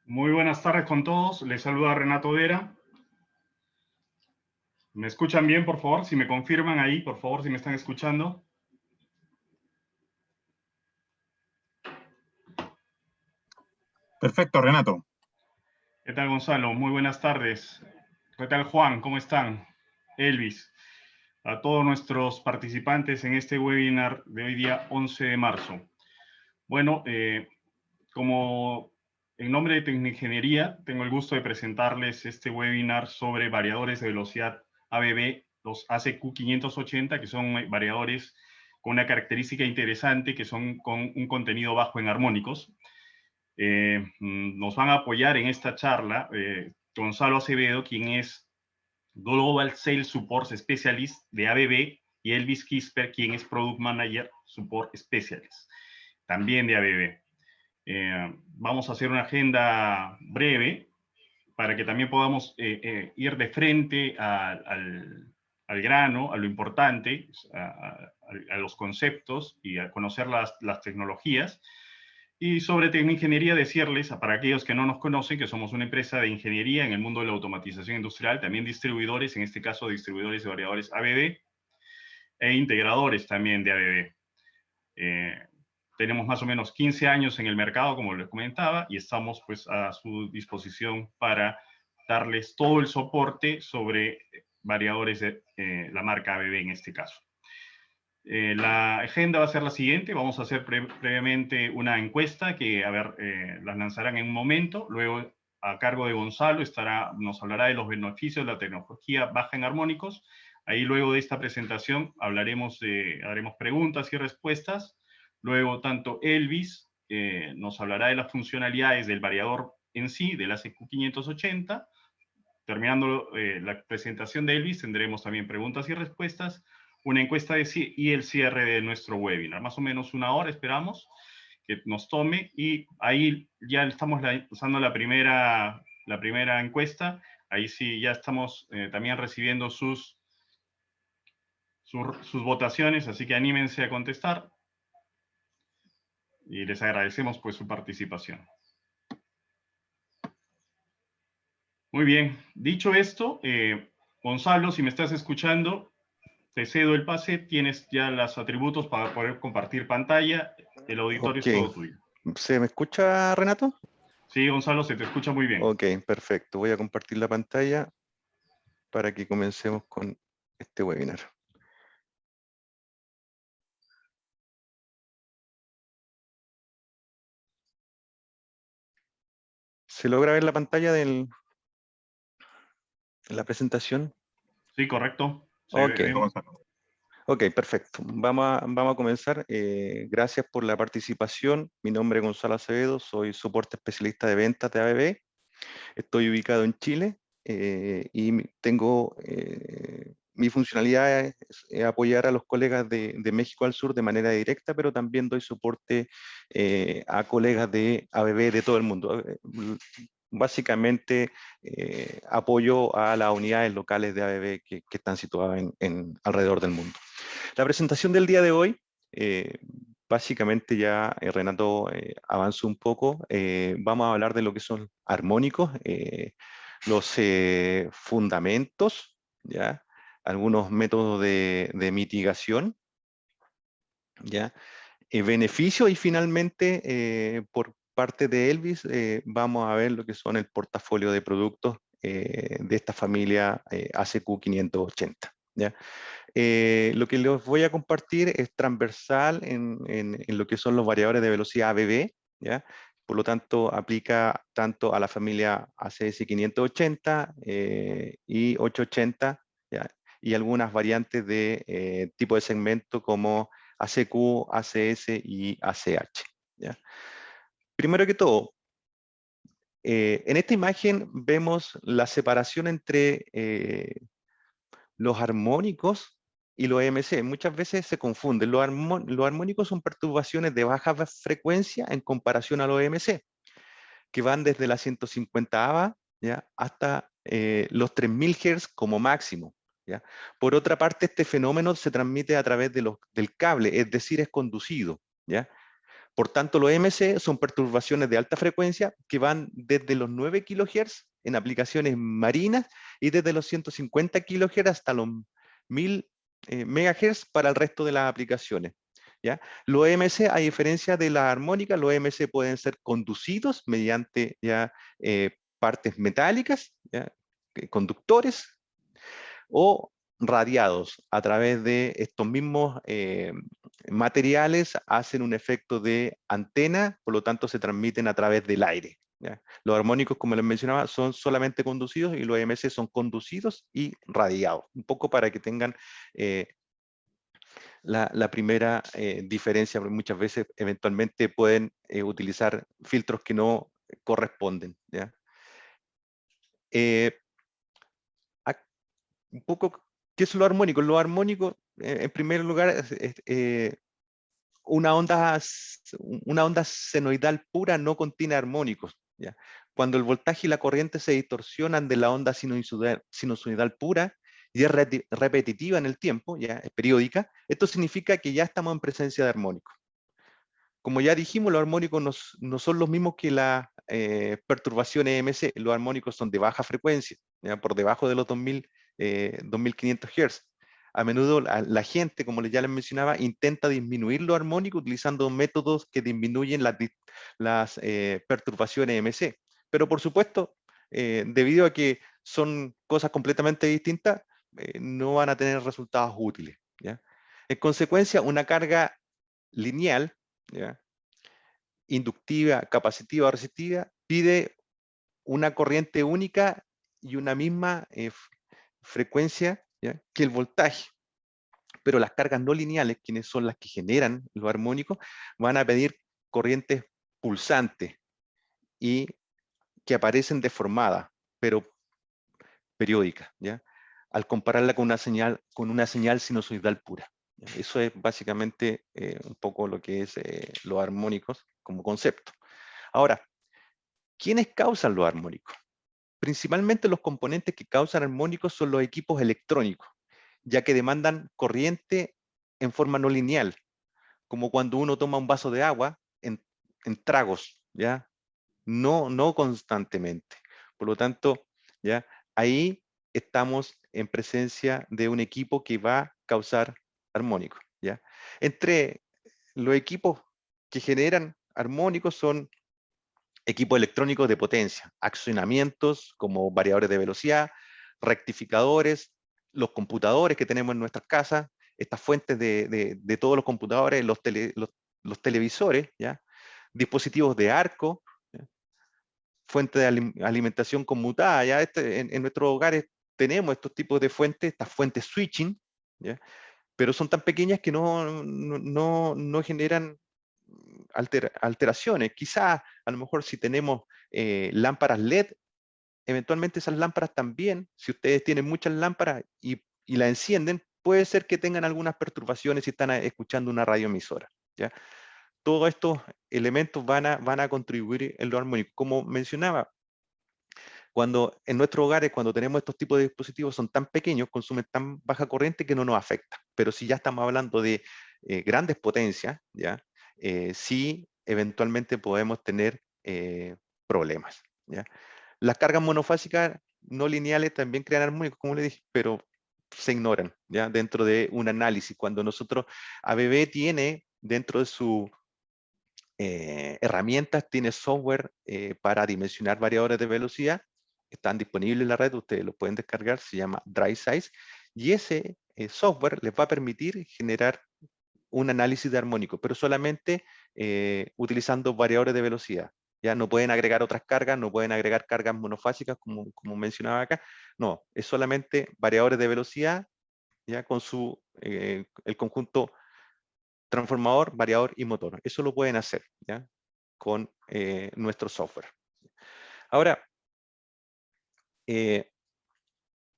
Muy buenas tardes con todos. Les saluda Renato Vera. ¿Me escuchan bien, por favor? Si me confirman ahí, por favor, si me están escuchando. Perfecto, Renato. ¿Qué tal, Gonzalo? Muy buenas tardes. ¿Qué tal, Juan? ¿Cómo están? Elvis. A todos nuestros participantes en este webinar de hoy día 11 de marzo. Bueno, como en nombre de Tecnoingeniería, tengo el gusto de presentarles este webinar sobre variadores de velocidad ABB, los ACQ580, que son variadores con una característica interesante, que son con un contenido bajo en armónicos. Nos van a apoyar en esta charla Gonzalo Acevedo, quien es Global Sales Support Specialist de ABB, y Elvis Kisper, quien es Product Manager Support Specialist, también de ABB. Vamos a hacer una agenda breve para que también podamos ir de frente al grano, a lo importante, a los conceptos y a conocer las tecnologías. Y sobre tecnoingeniería decirles, para aquellos que no nos conocen, que somos una empresa de ingeniería en el mundo de la automatización industrial, también distribuidores, en este caso distribuidores de variadores ABB, e integradores también de ABB. Tenemos más o menos 15 años en el mercado, como les comentaba, y estamos pues a su disposición para darles todo el soporte sobre variadores de la marca ABB en este caso. La agenda va a ser la siguiente. Vamos a hacer previamente una encuesta que, las lanzarán en un momento. Luego, a cargo de Gonzalo, nos hablará de los beneficios de la tecnología baja en armónicos. Ahí, luego de esta presentación, haremos preguntas y respuestas. Luego, tanto Elvis nos hablará de las funcionalidades del variador en sí, del ACQ580. Terminando la presentación de Elvis, tendremos también preguntas y respuestas, una encuesta y el cierre de nuestro webinar. Más o menos una hora esperamos que nos tome, y ahí ya estamos usando la primera encuesta. Ahí sí ya estamos también recibiendo sus votaciones, así que anímense a contestar y les agradecemos pues su participación. Muy bien, dicho esto, Gonzalo, si me estás escuchando, te cedo el pase, tienes ya los atributos para poder compartir pantalla, el auditorio es todo tuyo. ¿Se me escucha, Renato? Sí, Gonzalo, se te escucha muy bien. Ok, perfecto. Voy a compartir la pantalla para que comencemos con este webinar. ¿Se logra ver la pantalla de la presentación? Sí, correcto. Ok, perfecto. Vamos a comenzar. Gracias por la participación. Mi nombre es Gonzalo Acevedo, soy soporte especialista de ventas de ABB. Estoy ubicado en Chile y tengo mi funcionalidad es apoyar a los colegas de México al Sur de manera directa, pero también doy soporte a colegas de ABB de todo el mundo. Básicamente apoyo a las unidades locales de ABB que están situadas alrededor del mundo. La presentación del día de hoy, básicamente ya Renato avanzó un poco. Vamos a hablar de lo que son armónicos, los fundamentos, ¿ya? Algunos métodos de mitigación, ¿ya? Beneficios, y finalmente por parte de Elvis vamos a ver lo que son el portafolio de productos de esta familia ACQ580, ¿ya? Lo que les voy a compartir es transversal en lo que son los variadores de velocidad ABB, ¿ya? Por lo tanto, aplica tanto a la familia ACS 580 y 880, ¿ya? Y algunas variantes de tipo de segmento como ACQ, ACS y ACH, ¿ya? Primero que todo, en esta imagen vemos la separación entre los armónicos y los EMC. Muchas veces se confunden. Los armónicos son perturbaciones de baja frecuencia en comparación a los EMC, que van desde la 150ava, ¿ya? Hasta los 3000 Hz como máximo, ¿ya? Por otra parte, este fenómeno se transmite a través del cable, es decir, es conducido, ¿ya? Por tanto, los EMC son perturbaciones de alta frecuencia que van desde los 9 kHz en aplicaciones marinas y desde los 150 kHz hasta los 1000 MHz para el resto de las aplicaciones. ¿Ya? Los EMC, a diferencia de la armónica, los EMC pueden ser conducidos mediante ya, partes metálicas, ¿ya? Conductores, o radiados a través de estos mismos materiales, hacen un efecto de antena, por lo tanto se transmiten a través del aire. ¿Ya? Los armónicos, como les mencionaba, son solamente conducidos y los EMC son conducidos y radiados. Un poco para que tengan la primera diferencia, porque muchas veces eventualmente pueden utilizar filtros que no corresponden. ¿Ya? Un poco, ¿qué es lo armónico? Lo armónico, en primer lugar, una onda senoidal pura no contiene armónicos. ¿Ya? Cuando el voltaje y la corriente se distorsionan de la onda sinusoidal pura y es repetitiva en el tiempo, ¿ya? Es periódica, esto significa que ya estamos en presencia de armónicos. Como ya dijimos, los armónicos no son los mismos que la perturbación EMC. Los armónicos son de baja frecuencia, ¿ya? Por debajo de los 2500 Hz. A menudo la gente, como ya les mencionaba, intenta disminuir los armónicos utilizando métodos que disminuyen las perturbaciones EMC. Pero por supuesto, debido a que son cosas completamente distintas, no van a tener resultados útiles. ¿Ya? En consecuencia, una carga lineal, ¿ya? Inductiva, capacitiva o resistiva, pide una corriente única y una misma frecuencia, ¿ya? Que el voltaje. Pero las cargas no lineales, quienes son las que generan los armónicos, van a pedir corrientes pulsantes y que aparecen deformadas, pero periódicas, ¿ya? Al compararla con una señal sinusoidal pura. Eso es básicamente un poco lo que es los armónicos como concepto. Ahora, ¿quiénes causan los armónicos? Principalmente los componentes que causan armónicos son los equipos electrónicos, ya que demandan corriente en forma no lineal, como cuando uno toma un vaso de agua en tragos, ¿ya? No constantemente. Por lo tanto, ¿ya? Ahí estamos en presencia de un equipo que va a causar armónicos, ¿ya? Entre los equipos que generan armónicos son equipos electrónicos de potencia, accionamientos como variadores de velocidad, rectificadores, los computadores que tenemos en nuestras casas, estas fuentes de todos los computadores, los televisores, ¿ya? Dispositivos de arco, ¿ya? Fuente de alimentación conmutada, ¿ya? En nuestros hogares tenemos estos tipos de fuentes, estas fuentes switching, ¿ya? Pero son tan pequeñas que no generan alteraciones. Quizás, a lo mejor si tenemos lámparas LED, eventualmente esas lámparas también, si ustedes tienen muchas lámparas y la encienden, puede ser que tengan algunas perturbaciones si están escuchando una radioemisora, ¿ya? Todos estos elementos van a contribuir en lo armónico. Como mencionaba, cuando en nuestros hogares, cuando tenemos estos tipos de dispositivos, son tan pequeños, consumen tan baja corriente que no nos afecta. Pero si ya estamos hablando de grandes potencias, ¿ya? Sí, eventualmente podemos tener problemas, ¿ya? Las cargas monofásicas no lineales también crean armónicos, como le dije, pero se ignoran, ¿ya? Dentro de un análisis. Cuando nosotros, ABB tiene dentro de su herramientas, tiene software para dimensionar variadores de velocidad, están disponibles en la red, ustedes lo pueden descargar, se llama DrySize, y ese software les va a permitir generar un análisis de armónico, pero solamente utilizando variadores de velocidad. Ya no pueden agregar otras cargas, no pueden agregar cargas monofásicas como mencionaba acá, no, es solamente variadores de velocidad, ya con el conjunto transformador, variador y motor. Eso lo pueden hacer, ¿ya? Con nuestro software. Ahora,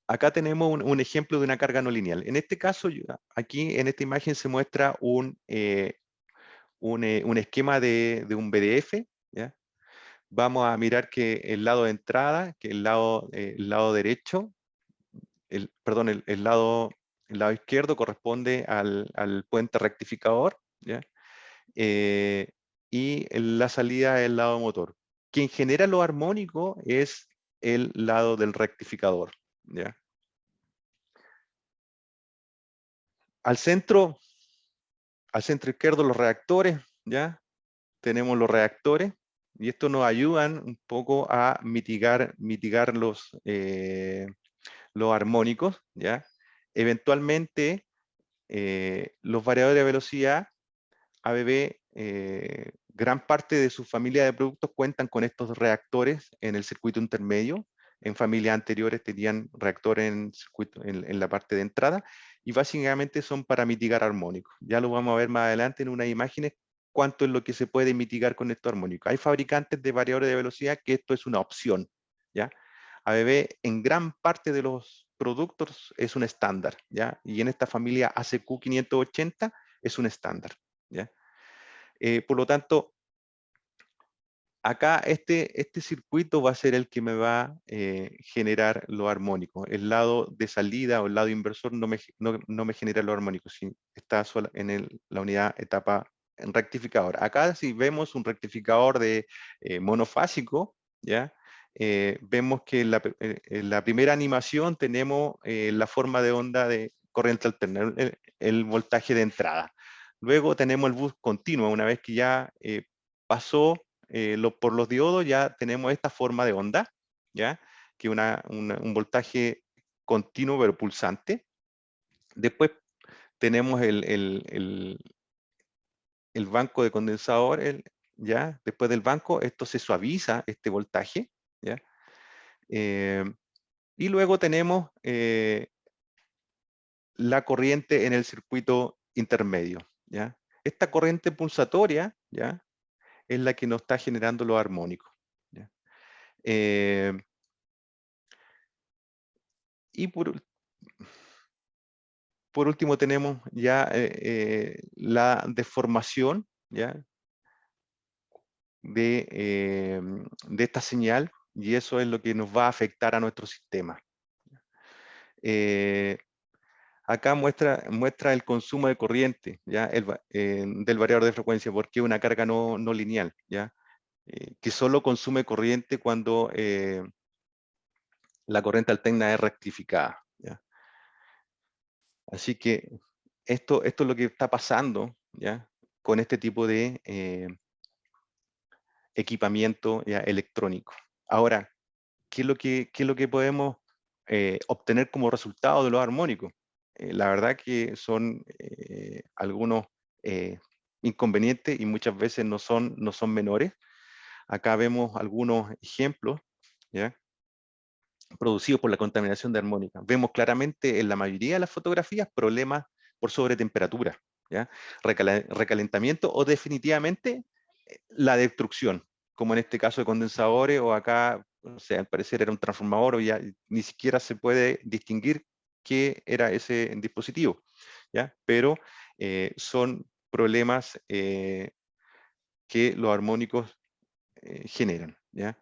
acá tenemos un ejemplo de una carga no lineal. En este caso, aquí en esta imagen se muestra un esquema de un VDF, ¿ya? Vamos a mirar que el lado de entrada, que el lado derecho, perdón, el lado izquierdo corresponde al puente rectificador, ¿ya? y la salida es el lado motor. Quien genera lo armónico es el lado del rectificador, ¿ya? Al centro izquierdo los reactores, ¿ya? Tenemos los reactores y esto nos ayudan un poco a mitigar los armónicos, ¿ya? Eventualmente, los variadores de velocidad, ABB, gran parte de su familia de productos cuentan con estos reactores en el circuito intermedio. En familias anteriores tenían reactores en la parte de entrada y básicamente son para mitigar armónicos. Ya lo vamos a ver más adelante en unas imágenes cuánto es lo que se puede mitigar con estos armónicos. Hay fabricantes de variadores de velocidad que esto es una opción, ¿ya? ABB en gran parte de los productos es un estándar, ¿ya? Y en esta familia ACQ 580 es un estándar, ¿ya? Por lo tanto, acá este circuito va a ser el que me va a generar lo armónico. El lado de salida o el lado inversor no me genera lo armónico, si está sola en la unidad etapa en rectificador. Acá si vemos un rectificador de monofásico, ¿ya? Vemos que en la primera animación tenemos la forma de onda de corriente alterna, el voltaje de entrada. Luego tenemos el bus continuo, una vez que ya pasó por los diodos, ya tenemos esta forma de onda, ¿ya? Que un voltaje continuo pero pulsante. Después tenemos el banco de condensador, ¿ya? Después del banco, esto se suaviza, este voltaje, ¿ya? Y luego tenemos la corriente en el circuito intermedio, ¿ya? Esta corriente pulsatoria, ¿ya? Es la que nos está generando los armónicos, ¿ya? Y por último tenemos ya la deformación, ¿ya? De esta señal, y eso es lo que nos va a afectar a nuestro sistema. Acá muestra el consumo de corriente, ¿ya? Del variador de frecuencia, porque es una carga no lineal, ¿ya? Que solo consume corriente cuando la corriente alterna es rectificada, ¿ya? Así que esto es lo que está pasando, ¿ya? Con este tipo de equipamiento, ¿ya? Electrónico. Ahora, ¿qué es lo que podemos obtener como resultado de los armónicos? La verdad que son algunos inconvenientes y muchas veces no son menores. Acá vemos algunos ejemplos, ¿ya? Producidos por la contaminación de armónica. Vemos claramente en la mayoría de las fotografías problemas por sobretemperatura, ¿ya? Recalentamiento o definitivamente la destrucción, como en este caso de condensadores o acá, o sea, al parecer era un transformador o ya ni siquiera se puede distinguir qué era ese dispositivo, ¿ya? Pero son problemas que los armónicos generan, ¿ya?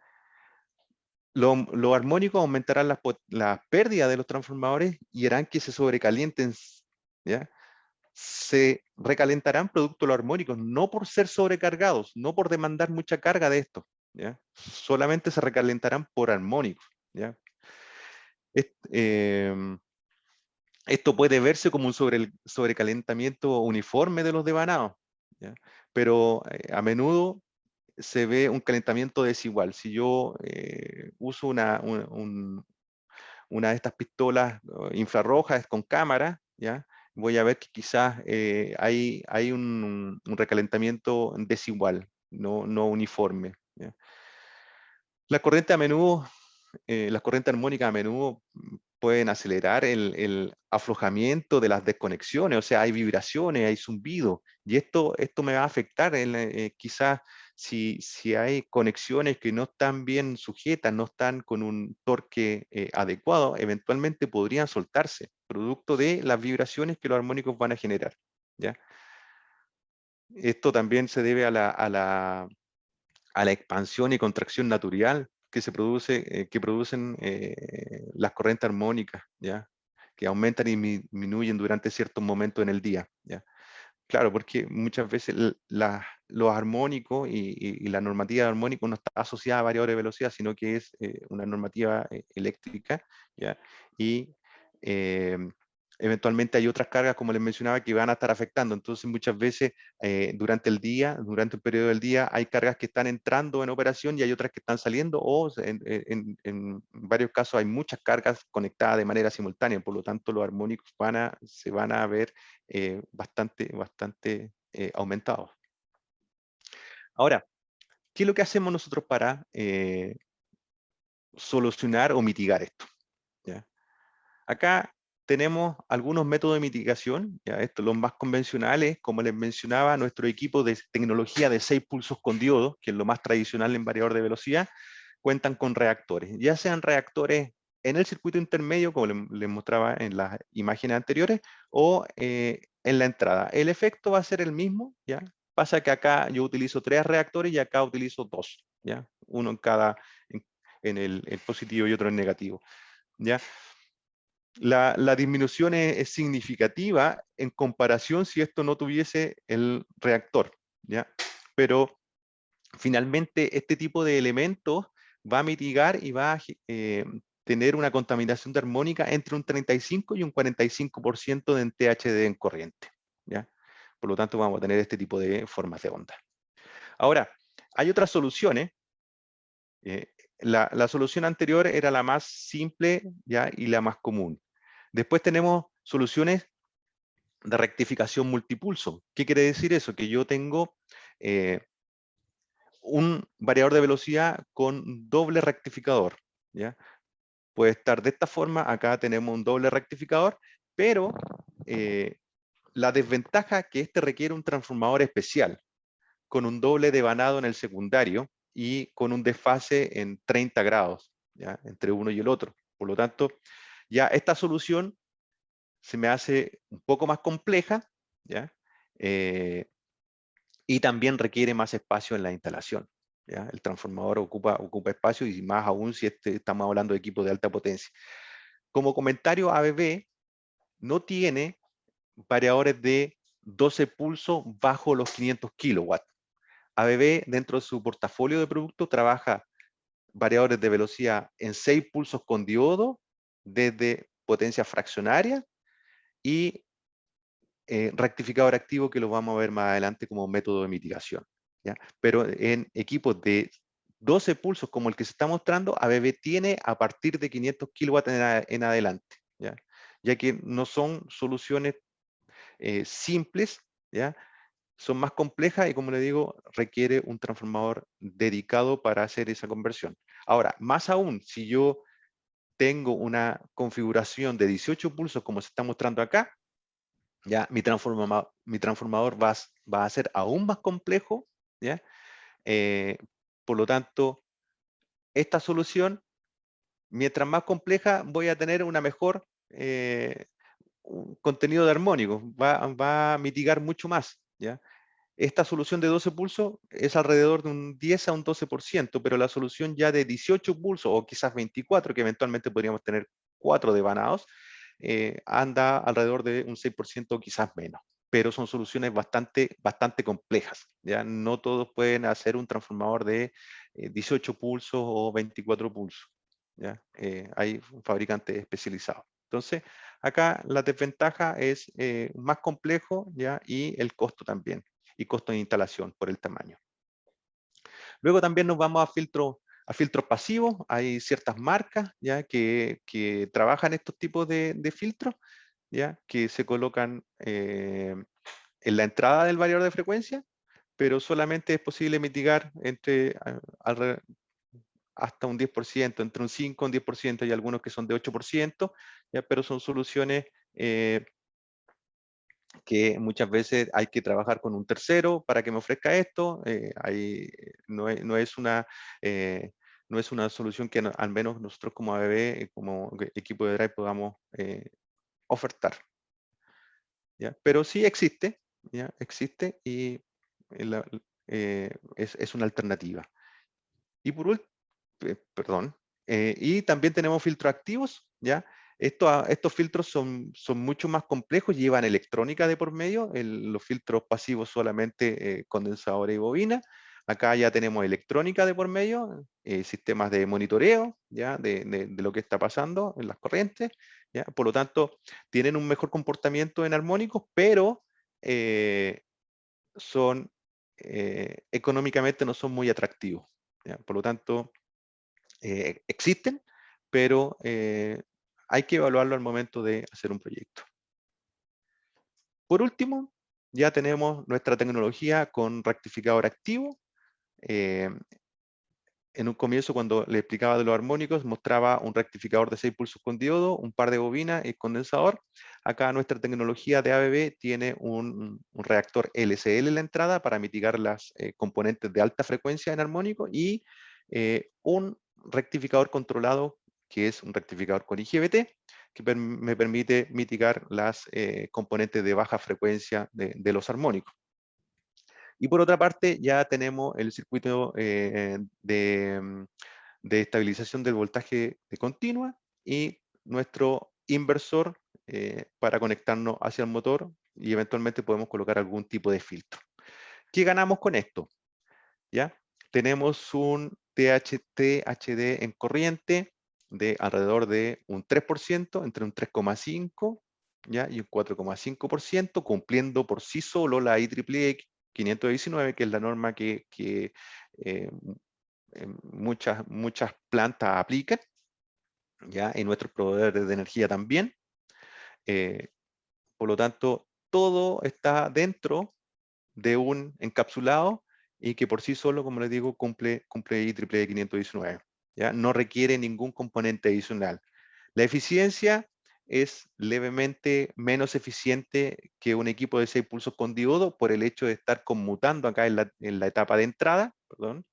Los armónicos aumentarán las pérdidas de los transformadores y harán que se sobrecalienten, ¿ya? Se recalentarán producto de los armónicos, no por ser sobrecargados, no por demandar mucha carga de esto, ¿ya? Solamente se recalentarán por armónicos, ¿ya? Esto puede verse como un sobrecalentamiento uniforme de los devanados, ¿ya? Pero a menudo se ve un calentamiento desigual. Si yo uso una de estas pistolas infrarrojas con cámara, ¿ya? Voy a ver que quizás hay un recalentamiento desigual, no uniforme, ¿ya? La corriente a menudo, las corrientes armónicas a menudo pueden acelerar el aflojamiento de las desconexiones, o sea, hay vibraciones, hay zumbido, y esto me va a afectar quizás si hay conexiones que no están bien sujetas, no están con un torque adecuado, eventualmente podrían soltarse, producto de las vibraciones que los armónicos van a generar, ¿ya? Esto también se debe a la expansión y contracción natural que que producen las corrientes armónicas, ¿ya? Que aumentan y disminuyen durante ciertos momentos en el día, ¿ya? Claro, porque muchas veces los armónicos y la normativa de armónico no está asociada a variadores de velocidad, sino que es una normativa eléctrica, ¿ya? Y eh, eventualmente hay otras cargas, como les mencionaba, que van a estar afectando. Entonces, muchas veces durante el día, durante el periodo del día, hay cargas que están entrando en operación y hay otras que están saliendo, o en varios casos hay muchas cargas conectadas de manera simultánea. Por lo tanto, los armónicos se van a ver bastante aumentados. Ahora, ¿qué es lo que hacemos nosotros para solucionar o mitigar esto? ¿Ya? Acá tenemos algunos métodos de mitigación, ¿ya? Estos los más convencionales, como les mencionaba, nuestro equipo de tecnología de 6 pulsos con diodos, que es lo más tradicional en variador de velocidad, cuentan con reactores, ya sean reactores en el circuito intermedio, como les mostraba en las imágenes anteriores, o en la entrada. El efecto va a ser el mismo, ¿ya? Pasa que acá yo utilizo 3 reactores y acá utilizo 2, ¿ya? Uno en cada, en el positivo y otro en negativo, ¿ya? La disminución es significativa en comparación si esto no tuviese el reactor, ¿ya? Pero finalmente este tipo de elementos va a mitigar y va a tener una contaminación de armónica entre un 35 y un 45% de THD en corriente, ¿ya? Por lo tanto, vamos a tener este tipo de formas de onda. Ahora, hay otras soluciones. La solución anterior era la más simple, ¿ya? Y la más común. Después tenemos soluciones de rectificación multipulso. ¿Qué quiere decir eso? Que yo tengo un variador de velocidad con doble rectificador, ¿ya? Puede estar de esta forma, acá tenemos un doble rectificador, pero la desventaja es que este requiere un transformador especial, con un doble devanado en el secundario y con un desfase en 30 grados, ¿ya? Entre uno y el otro. Por lo tanto, ya esta solución se me hace un poco más compleja, ¿ya? Y también requiere más espacio en la instalación, ¿ya? El transformador ocupa espacio y más aún si estamos hablando de equipos de alta potencia. Como comentario, ABB no tiene variadores de 12 pulsos bajo los 500 kilowatts. ABB dentro de su portafolio de productos trabaja variadores de velocidad en 6 pulsos con diodo desde potencia fraccionaria y rectificador activo, que lo vamos a ver más adelante como método de mitigación, ¿ya? Pero en equipos de 12 pulsos como el que se está mostrando, ABB tiene a partir de 500 kilowatts en adelante, ¿ya? Ya que no son soluciones simples, ¿ya? Son más complejas y, como le digo, requiere un transformador dedicado para hacer esa conversión. Ahora, más aún, si yo tengo una configuración de 18 pulsos como se está mostrando acá, ya mi transformador va a ser aún más complejo, ¿ya? Eh, por lo tanto, esta solución, mientras más compleja, voy a tener una mejor un contenido de armónicos, va a mitigar mucho más, ¿ya? Esta solución de 12 pulsos es alrededor de un 10 a un 12%, pero la solución ya de 18 pulsos o quizás 24, que eventualmente podríamos tener 4 devanados, anda alrededor de un 6% o quizás menos. Pero son soluciones bastante complejas, ¿ya? No todos pueden hacer un transformador de 18 pulsos o 24 pulsos, ¿ya? Hay fabricantes especializados. Entonces, acá la desventaja es más complejo, ¿ya? Y el costo también, y costo de instalación por el tamaño. Luego también nos vamos a filtros pasivos. Hay ciertas marcas, ¿ya? Que trabajan estos tipos de filtros, ¿ya? Que se colocan en la entrada del variador de frecuencia, pero solamente es posible mitigar hasta un 10%, entre un 5 y un 10%, y algunos que son de 8%, ¿ya? Pero son soluciones que muchas veces hay que trabajar con un tercero para que me ofrezca esto. No es eh, no es una solución que al menos nosotros como ABB, como equipo de Drive, podamos ofertar, ¿ya? Pero sí existe, ¿ya? Existe y la- es una alternativa. Y por último, perdón, y también tenemos filtros activos, ¿ya? Estos filtros son mucho más complejos, llevan electrónica de por medio, los filtros pasivos solamente condensadora y bobina. Acá ya tenemos electrónica de por medio, sistemas de monitoreo ¿ya? De lo que está pasando en las corrientes. ¿Ya? Por lo tanto, tienen un mejor comportamiento en armónicos, pero son económicamente no son muy atractivos. ¿Ya? Por lo tanto, existen, pero hay que evaluarlo al momento de hacer un proyecto. Por último, ya tenemos nuestra tecnología con rectificador activo. En un comienzo, cuando le explicaba de los armónicos, mostraba un rectificador de 6 pulsos con diodo, un par de bobinas y condensador. Acá nuestra tecnología de ABB tiene un reactor LCL en la entrada para mitigar las componentes de alta frecuencia en armónico y un rectificador controlado, que es un rectificador con IGBT, que me permite mitigar las componentes de baja frecuencia de los armónicos. Y por otra parte, ya tenemos el circuito de estabilización del voltaje de continua y nuestro inversor para conectarnos hacia el motor y eventualmente podemos colocar algún tipo de filtro. ¿Qué ganamos con esto? ¿Ya? Tenemos un THD en corriente de alrededor de un 3%, entre un 3,5% ¿ya? Y un 4,5%, cumpliendo por sí solo la IEEE 519, que es la norma que muchas plantas aplican, ¿ya? Y nuestros proveedores de energía también. Por lo tanto, todo está dentro de un encapsulado y que por sí solo, como les digo, cumple IEEE 519. ¿Ya? No requiere ningún componente adicional. La eficiencia es levemente menos eficiente que un equipo de 6 pulsos con diodo por el hecho de estar conmutando acá en la etapa de entrada. Perdón.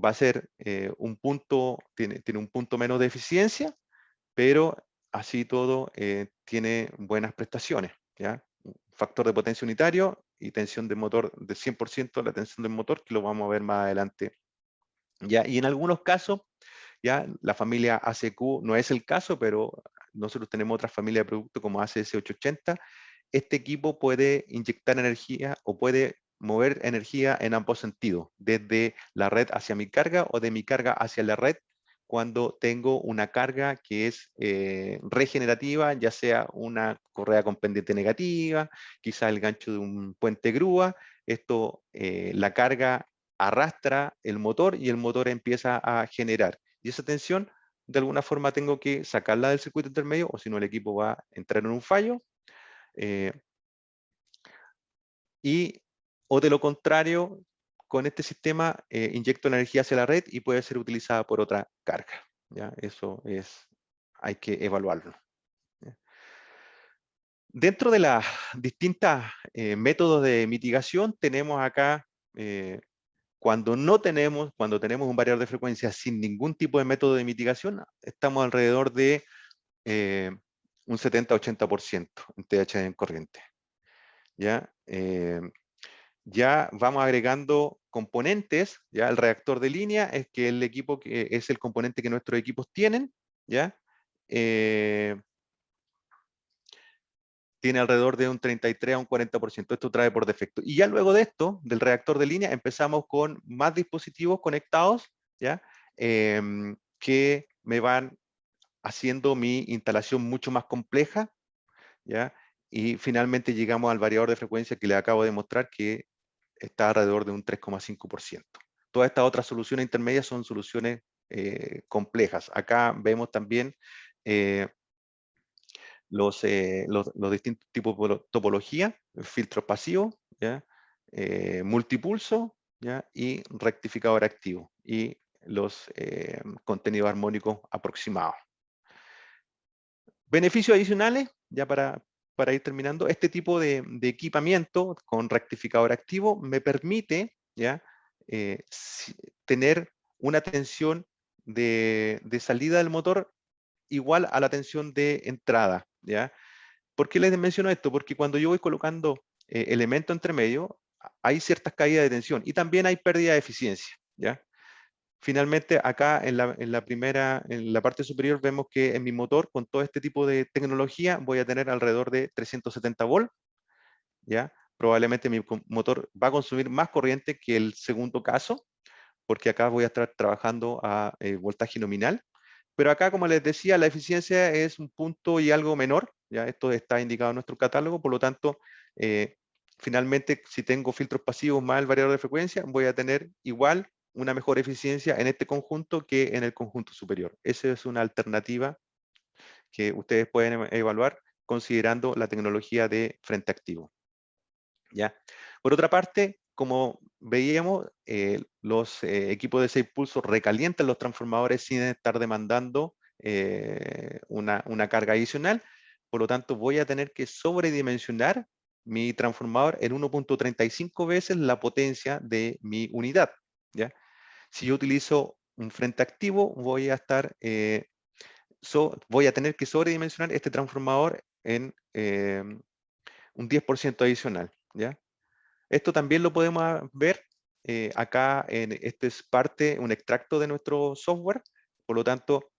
Va a ser un punto, tiene un punto menos de eficiencia, pero así todo tiene buenas prestaciones. ¿Ya? Factor de potencia unitario y tensión de motor de 100% la tensión del motor, que lo vamos a ver más adelante. ¿Ya? Y en algunos casos, ya la familia ACQ no es el caso, pero nosotros tenemos otra familia de productos como ACS880. Este equipo puede inyectar energía o puede mover energía en ambos sentidos, desde la red hacia mi carga o de mi carga hacia la red, cuando tengo una carga que es regenerativa, ya sea una correa con pendiente negativa, quizá el gancho de un puente grúa. Esto, la carga arrastra el motor y el motor empieza a generar. Y esa tensión, de alguna forma, tengo que sacarla del circuito intermedio, o si no el equipo va a entrar en un fallo. O de lo contrario, con este sistema inyecto la energía hacia la red y puede ser utilizada por otra carga. ¿Ya? Eso hay que evaluarlo. ¿Ya? Dentro de las distintas métodos de mitigación, tenemos acá, cuando tenemos un variador de frecuencia sin ningún tipo de método de mitigación, estamos alrededor de un 70-80% en THD en corriente. ¿Ya? Ya vamos agregando componentes, ya el reactor de línea es que el equipo que es el componente que nuestros equipos tienen, ya tiene alrededor de un 33 a un 40%, esto trae por defecto. Y ya luego de esto, del reactor de línea, empezamos con más dispositivos conectados, ya que me van haciendo mi instalación mucho más compleja, ya y finalmente llegamos al variador de frecuencia que les acabo de mostrar, que está alrededor de un 3,5%. Todas estas otras soluciones intermedias son soluciones complejas. Acá vemos también los distintos tipos de topología, filtros pasivos, ¿ya? Multipulso, ¿ya? Y rectificador activo, y los contenidos armónicos aproximados. Beneficios adicionales, ya para ir terminando, este tipo de equipamiento con rectificador activo me permite ¿ya? Tener una tensión de salida del motor igual a la tensión de entrada. ¿Ya? ¿Por qué les menciono esto? Porque cuando yo voy colocando elementos entre medio, hay ciertas caídas de tensión y también hay pérdida de eficiencia. ¿Ya? Finalmente, acá en la parte superior, vemos que en mi motor, con todo este tipo de tecnología, voy a tener alrededor de 370 volts, ¿ya? Probablemente mi motor va a consumir más corriente que el segundo caso, porque acá voy a estar trabajando a voltaje nominal. Pero acá, como les decía, la eficiencia es un punto y algo menor, ¿ya? Esto está indicado en nuestro catálogo, por lo tanto, finalmente, si tengo filtros pasivos más el variador de frecuencia, voy a tener igual una mejor eficiencia en este conjunto que en el conjunto superior. Esa es una alternativa que ustedes pueden evaluar considerando la tecnología de frente activo, ¿ya? Por otra parte, como veíamos, los equipos de 6 pulsos recalientan los transformadores sin estar demandando una carga adicional. Por lo tanto, voy a tener que sobredimensionar mi transformador en 1.35 veces la potencia de mi unidad, ¿ya? Si yo utilizo un frente activo, voy a tener que sobredimensionar este transformador en un 10% adicional, ¿ya? Esto también lo podemos ver acá, este es un extracto de nuestro software, por lo tanto,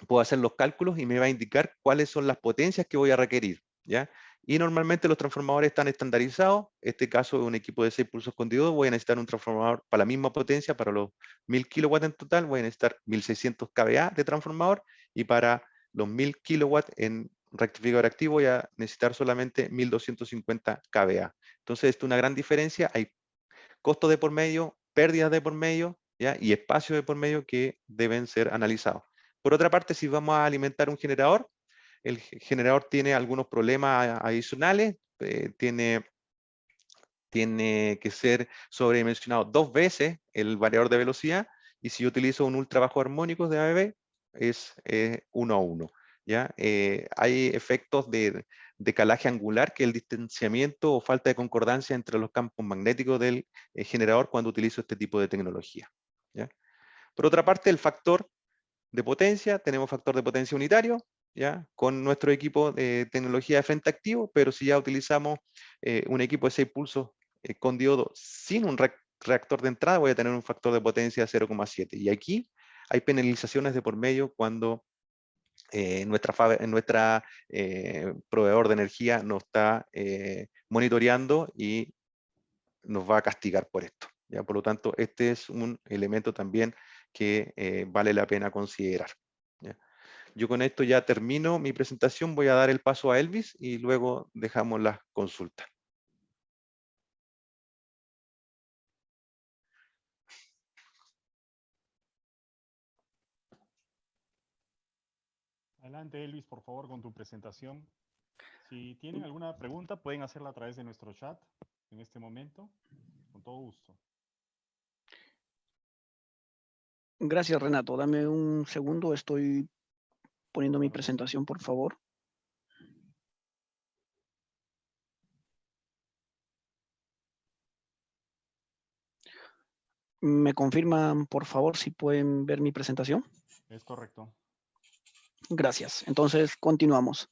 puedo hacer los cálculos y me va a indicar cuáles son las potencias que voy a requerir, ¿ya? Y normalmente los transformadores están estandarizados. Este caso es un equipo de 6 pulsos con diodo. Voy a necesitar un transformador para la misma potencia, para los 1000 kilowatts en total, voy a necesitar 1600 kVA de transformador, y para los 1000 kilowatts en rectificador activo voy a necesitar solamente 1250 kVA. Entonces, esto es una gran diferencia. Hay costos de por medio, pérdidas de por medio, ¿ya? Y espacios de por medio que deben ser analizados. Por otra parte, si vamos a alimentar un generador, el generador tiene algunos problemas adicionales, tiene que ser sobredimensionado 2 veces el variador de velocidad, y si yo utilizo un ultra bajo armónicos de ABB, es 1 a 1. ¿Ya? Hay efectos de calaje angular, que es el distanciamiento o falta de concordancia entre los campos magnéticos del generador cuando utilizo este tipo de tecnología, ¿ya? Por otra parte, el factor de potencia, tenemos factor de potencia unitario, ¿ya? Con nuestro equipo de tecnología de frente activo, pero si ya utilizamos un equipo de 6 pulsos con diodo sin un reactor de entrada, voy a tener un factor de potencia de 0,7. Y aquí hay penalizaciones de por medio cuando nuestra proveedor de energía nos está monitoreando y nos va a castigar por esto, ¿ya? Por lo tanto, este es un elemento también que vale la pena considerar, ¿ya? Yo con esto ya termino mi presentación. Voy a dar el paso a Elvis y luego dejamos las consultas. Adelante, Elvis, por favor, con tu presentación. Si tienen alguna pregunta, pueden hacerla a través de nuestro chat en este momento. Con todo gusto. Gracias, Renato. Dame un segundo. Estoy poniendo mi presentación, por favor. ¿Me confirman, por favor, si pueden ver mi presentación? Es correcto. Gracias. Entonces, continuamos.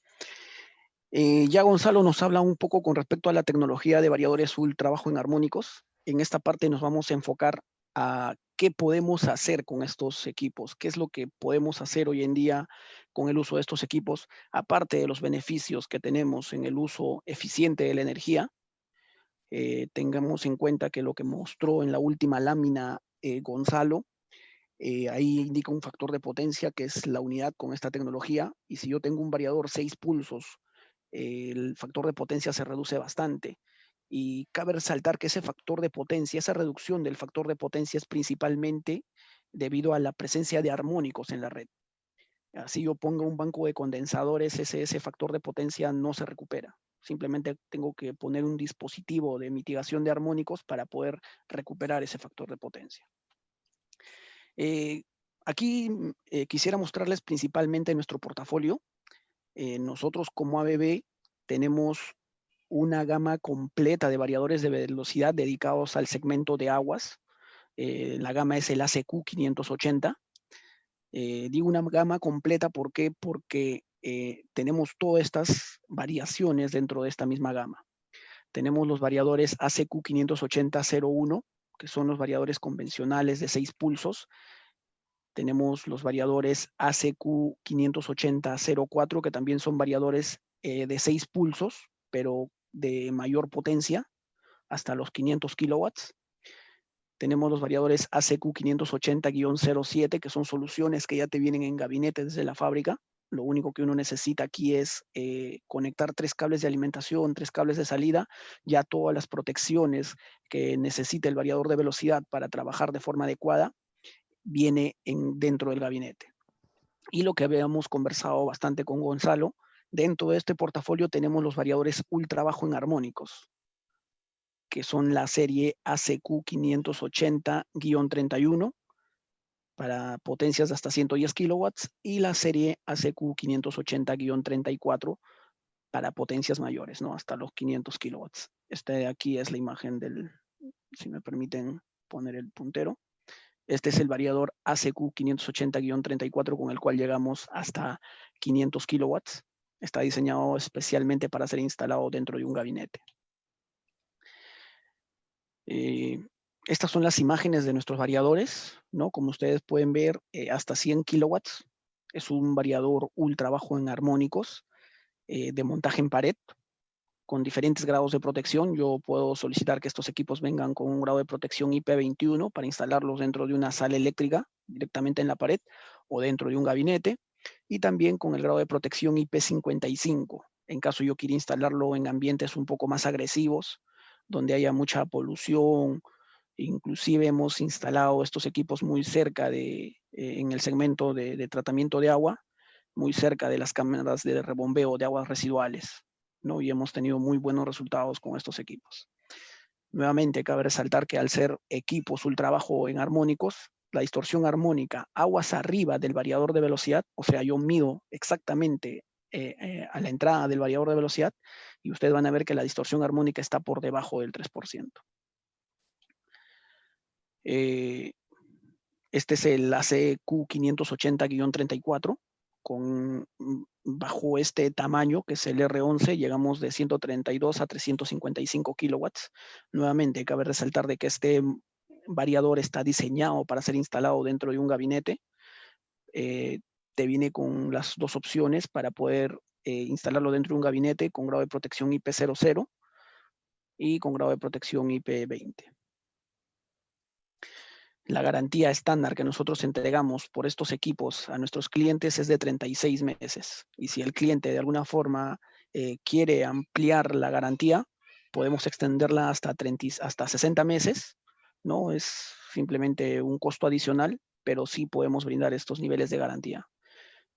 Ya Gonzalo nos habla un poco con respecto a la tecnología de variadores ultra bajo en armónicos. En esta parte nos vamos a enfocar a qué podemos hacer con estos equipos, qué es lo que podemos hacer hoy en día con el uso de estos equipos, aparte de los beneficios que tenemos en el uso eficiente de la energía. Tengamos en cuenta que lo que mostró en la última lámina Gonzalo, ahí indica un factor de potencia que es la unidad con esta tecnología, y si yo tengo un variador 6 pulsos, el factor de potencia se reduce bastante. Y cabe resaltar que ese factor de potencia, esa reducción del factor de potencia es principalmente debido a la presencia de armónicos en la red. Si yo pongo un banco de condensadores, ese factor de potencia no se recupera. Simplemente tengo que poner un dispositivo de mitigación de armónicos para poder recuperar ese factor de potencia. Aquí quisiera mostrarles principalmente nuestro portafolio. Nosotros como ABB tenemos una gama completa de variadores de velocidad dedicados al segmento de aguas. La gama es el ACQ 580. Digo una gama completa, ¿por qué? Porque tenemos todas estas variaciones dentro de esta misma gama. Tenemos los variadores ACQ 580-01, que son los variadores convencionales de 6 pulsos. Tenemos los variadores ACQ580-04, que también son variadores de 6 pulsos, pero de mayor potencia, hasta los 500 kilowatts. Tenemos los variadores ACQ580-07, que son soluciones que ya te vienen en gabinete desde la fábrica. Lo único que uno necesita aquí es conectar 3 cables de alimentación, 3 cables de salida, ya todas las protecciones que necesita el variador de velocidad para trabajar de forma adecuada viene dentro del gabinete. Y lo que habíamos conversado bastante con Gonzalo, dentro de este portafolio tenemos los variadores ultra bajo enarmónicos, que son la serie ACQ580-31 para potencias de hasta 110 kilowatts y la serie ACQ580-34 para potencias mayores, ¿no? Hasta los 500 kilowatts. Este de aquí es la imagen del, si me permiten poner el puntero. Este es el variador ACQ580-34 con el cual llegamos hasta 500 kilowatts. Está diseñado especialmente para ser instalado dentro de un gabinete. Estas son las imágenes de nuestros variadores, ¿no? Como ustedes pueden ver, hasta 100 kilowatts. Es un variador ultra bajo en armónicos de montaje en pared con diferentes grados de protección. Yo puedo solicitar que estos equipos vengan con un grado de protección IP21 para instalarlos dentro de una sala eléctrica directamente en la pared o dentro de un gabinete, y también con el grado de protección IP55 en caso yo quiera instalarlo en ambientes un poco más agresivos donde haya mucha polución. Inclusive hemos instalado estos equipos muy cerca en el segmento de tratamiento de agua, muy cerca de las cámaras de rebombeo de aguas residuales, ¿no? Y hemos tenido muy buenos resultados con estos equipos. Nuevamente, cabe resaltar que al ser equipos ultra bajo en armónicos, la distorsión armónica aguas arriba del variador de velocidad, o sea, yo mido exactamente a la entrada del variador de velocidad y ustedes van a ver que la distorsión armónica está por debajo del 3%. Este es el ACQ580-34, bajo este tamaño, que es el R11, llegamos de 132 a 355 kilowatts. Nuevamente, cabe resaltar de que este variador está diseñado para ser instalado dentro de un gabinete. Te viene con las dos opciones para poder instalarlo dentro de un gabinete con grado de protección IP00 y con grado de protección IP20. La garantía estándar que nosotros entregamos por estos equipos a nuestros clientes es de 36 meses. Y si el cliente de alguna forma quiere ampliar la garantía, podemos extenderla hasta 60 meses, ¿no? Es simplemente un costo adicional, pero sí podemos brindar estos niveles de garantía,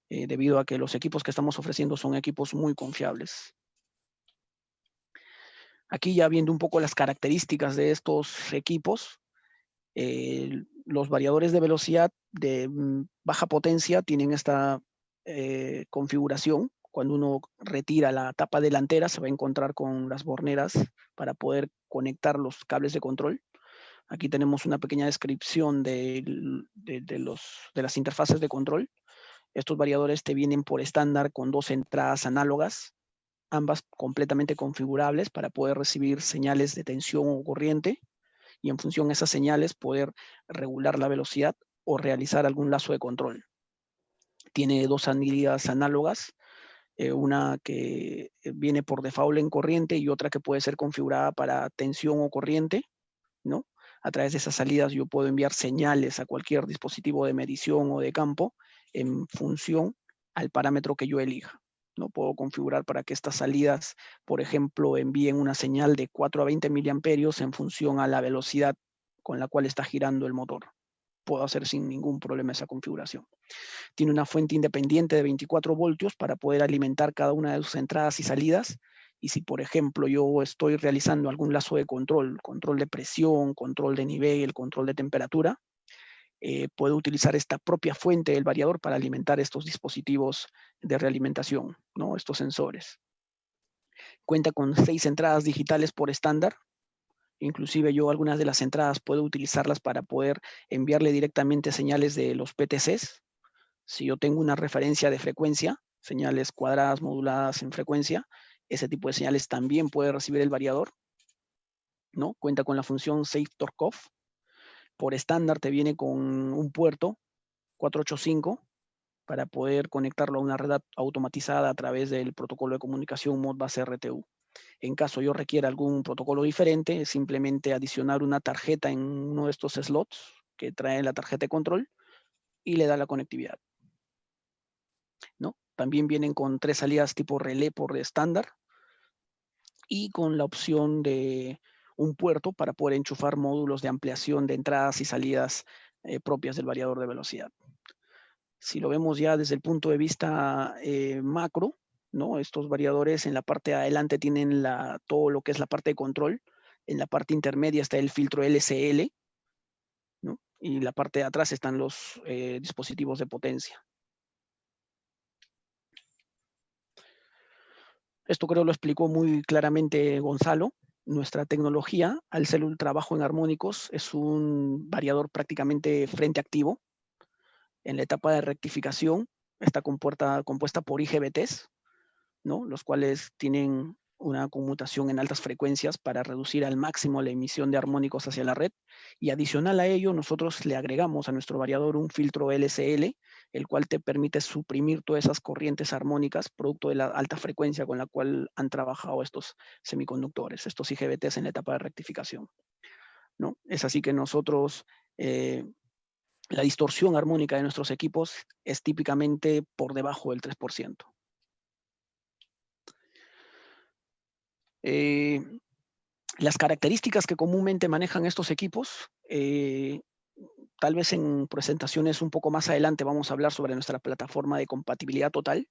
debido a que los equipos que estamos ofreciendo son equipos muy confiables. Aquí ya viendo un poco las características de estos equipos, los variadores de velocidad de baja potencia tienen esta configuración. Cuando uno retira la tapa delantera se va a encontrar con las borneras para poder conectar los cables de control. Aquí tenemos una pequeña descripción de las interfaces de control. Estos variadores te vienen por estándar con 2 entradas análogas, ambas completamente configurables para poder recibir señales de tensión o corriente, y en función de esas señales poder regular la velocidad o realizar algún lazo de control. Tiene 2 anillas análogas, una que viene por default en corriente y otra que puede ser configurada para tensión o corriente, ¿no? A través de esas salidas yo puedo enviar señales a cualquier dispositivo de medición o de campo en función al parámetro que yo elija. ¿No? Puedo configurar para que estas salidas, por ejemplo, envíen una señal de 4 a 20 miliamperios en función a la velocidad con la cual está girando el motor. Puedo hacer sin ningún problema esa configuración. Tiene una fuente independiente de 24 voltios para poder alimentar cada una de sus entradas y salidas. Y si, por ejemplo, yo estoy realizando algún lazo de control, control de presión, control de nivel, control de temperatura, puedo utilizar esta propia fuente del variador para alimentar estos dispositivos de realimentación, ¿no? Estos sensores. Cuenta con 6 entradas digitales por estándar. Inclusive yo algunas de las entradas puedo utilizarlas para poder enviarle directamente señales de los PTCs. Si yo tengo una referencia de frecuencia, señales cuadradas moduladas en frecuencia, ese tipo de señales también puede recibir el variador, ¿no? Cuenta con la función Save Torque Off por estándar te viene con un puerto 485 para poder conectarlo a una red automatizada a través del protocolo de comunicación Modbus RTU. En caso yo requiera algún protocolo diferente, es simplemente adicionar una tarjeta en uno de estos slots que trae la tarjeta de control y le da la conectividad, ¿no? También vienen con 3 salidas tipo relé por estándar y con la opción de un puerto para poder enchufar módulos de ampliación de entradas y salidas propias del variador de velocidad. Si lo vemos ya desde el punto de vista macro, ¿no? Estos variadores en la parte de adelante tienen todo lo que es la parte de control. En la parte intermedia está el filtro LCL, ¿no? Y la parte de atrás están los dispositivos de potencia. Esto creo lo explicó muy claramente Gonzalo. Nuestra tecnología, al ser un trabajo en armónicos, es un variador prácticamente frente activo. En la etapa de rectificación está compuesta por IGBTs, ¿no? Los cuales tienen una conmutación en altas frecuencias para reducir al máximo la emisión de armónicos hacia la red. Y adicional a ello, nosotros le agregamos a nuestro variador un filtro LCL, el cual te permite suprimir todas esas corrientes armónicas producto de la alta frecuencia con la cual han trabajado estos semiconductores, estos IGBTs en la etapa de rectificación, ¿no? Es así que nosotros, la distorsión armónica de nuestros equipos es típicamente por debajo del 3%. Las características que comúnmente manejan estos equipos, tal vez en presentaciones un poco más adelante vamos a hablar sobre nuestra plataforma de compatibilidad total,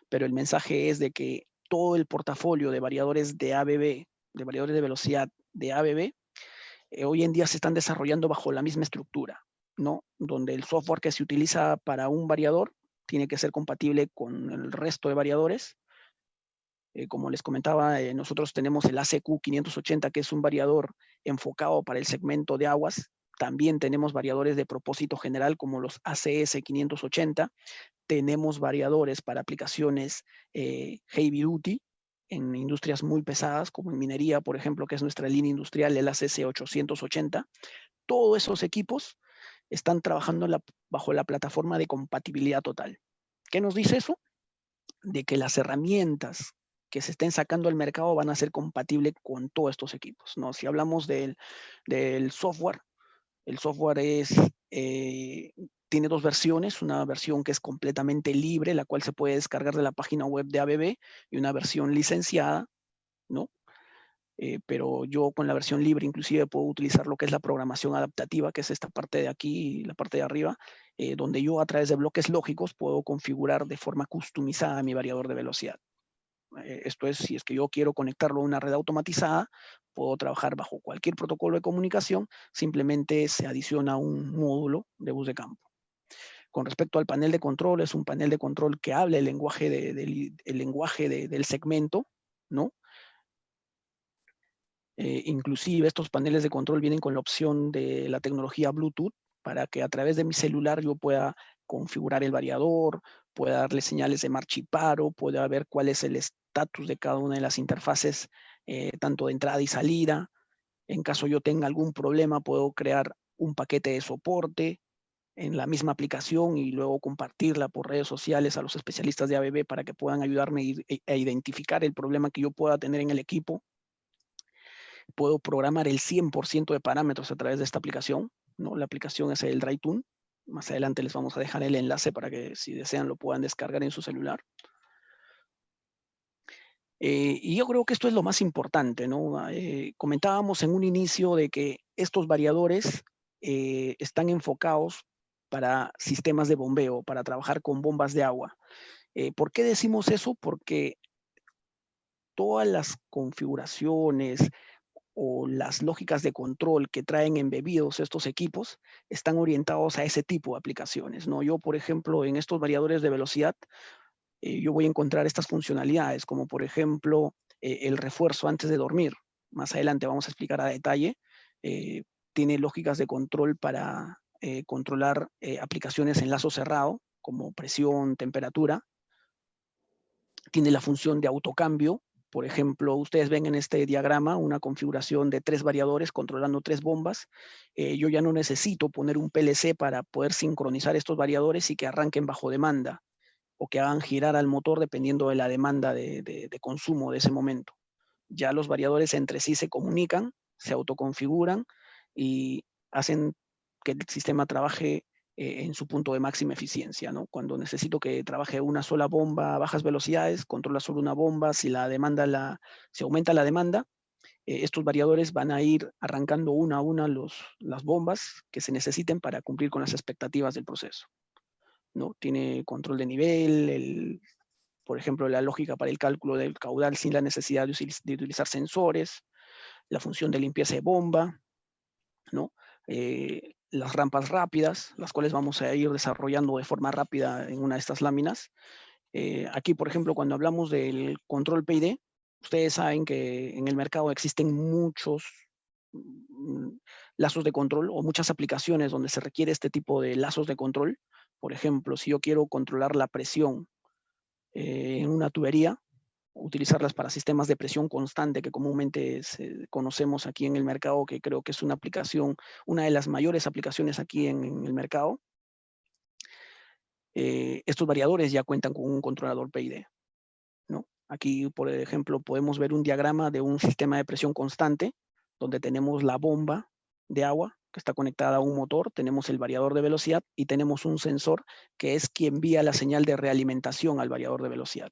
pero el mensaje es de que todo el portafolio de variadores de ABB, de variadores de velocidad de ABB, hoy en día se están desarrollando bajo la misma estructura, ¿no? Donde el software que se utiliza para un variador tiene que ser compatible con el resto de variadores. Como les comentaba, nosotros tenemos el ACQ 580, que es un variador enfocado para el segmento de aguas. También tenemos variadores de propósito general, como los ACS 580. Tenemos variadores para aplicaciones heavy duty, en industrias muy pesadas, como en minería, por ejemplo, que es nuestra línea industrial, el ACC 880. Todos esos equipos están trabajando bajo la plataforma de compatibilidad total. ¿Qué nos dice eso? De que las herramientas que se estén sacando al mercado van a ser compatibles con todos estos equipos, ¿no? Si hablamos del software, el software tiene 2 versiones, una versión que es completamente libre, la cual se puede descargar de la página web de ABB, y una versión licenciada, ¿no? Pero yo con la versión libre inclusive puedo utilizar lo que es la programación adaptativa, que es esta parte de aquí, la parte de arriba, donde yo a través de bloques lógicos puedo configurar de forma customizada mi variador de velocidad. Esto es, si es que yo quiero conectarlo a una red automatizada, puedo trabajar bajo cualquier protocolo de comunicación, simplemente se adiciona un módulo de bus de campo. Con respecto al panel de control, es un panel de control que habla el lenguaje, del segmento, ¿no? Inclusive estos paneles de control vienen con la opción de la tecnología Bluetooth para que a través de mi celular yo pueda configurar el variador, pueda darle señales de marcha y paro, pueda ver cuál es el estatus de cada una de las interfaces, tanto de entrada y salida. En caso yo tenga algún problema, puedo crear un paquete de soporte en la misma aplicación y luego compartirla por redes sociales a los especialistas de ABB para que puedan ayudarme a identificar el problema que yo pueda tener en el equipo. Puedo programar el 100% de parámetros a través de esta aplicación, ¿no? La aplicación es el DryTune. Más adelante les vamos a dejar el enlace para que si desean lo puedan descargar en su celular. Y yo creo que esto es lo más importante, ¿no? Comentábamos en un inicio de que estos variadores están enfocados para sistemas de bombeo, para trabajar con bombas de agua. ¿Por qué decimos eso? Porque todas las configuraciones o las lógicas de control que traen embebidos estos equipos están orientados a ese tipo de aplicaciones, ¿no? Yo, por ejemplo, en estos variadores de velocidad, yo voy a encontrar estas funcionalidades, como por ejemplo, el refuerzo antes de dormir. Más adelante vamos a explicar a detalle. Tiene lógicas de control para controlar aplicaciones en lazo cerrado, como presión, temperatura. Tiene la función de autocambio, Por ejemplo, ustedes ven en este diagrama una configuración de 3 variadores controlando 3 bombas. Yo ya no necesito poner un PLC para poder sincronizar estos variadores y que arranquen bajo demanda o que hagan girar al motor dependiendo de la demanda de consumo de ese momento. Ya los variadores entre sí se comunican, se autoconfiguran y hacen que el sistema trabaje en su punto de máxima eficiencia, ¿no? Cuando necesito que trabaje una sola bomba a bajas velocidades, controla solo una bomba. Si si aumenta la demanda, estos variadores van a ir arrancando una a una las bombas que se necesiten para cumplir con las expectativas del proceso, ¿no? Tiene control de nivel, por ejemplo, la lógica para el cálculo del caudal sin la necesidad de utilizar sensores, la función de limpieza de bomba, ¿no? Las rampas rápidas, las cuales vamos a ir desarrollando de forma rápida en una de estas láminas. Aquí, por ejemplo, cuando hablamos del control PID, ustedes saben que en el mercado existen muchos lazos de control o muchas aplicaciones donde se requiere este tipo de lazos de control. Por ejemplo, si yo quiero controlar la presión en una tubería, utilizarlas para sistemas de presión constante que comúnmente conocemos aquí en el mercado, que creo que es una aplicación, una de las mayores aplicaciones aquí en el mercado. Estos variadores ya cuentan con un controlador PID, ¿no? Aquí, por ejemplo, podemos ver un diagrama de un sistema de presión constante, donde tenemos la bomba de agua que está conectada a un motor, tenemos el variador de velocidad y tenemos un sensor que es quien envía la señal de realimentación al variador de velocidad,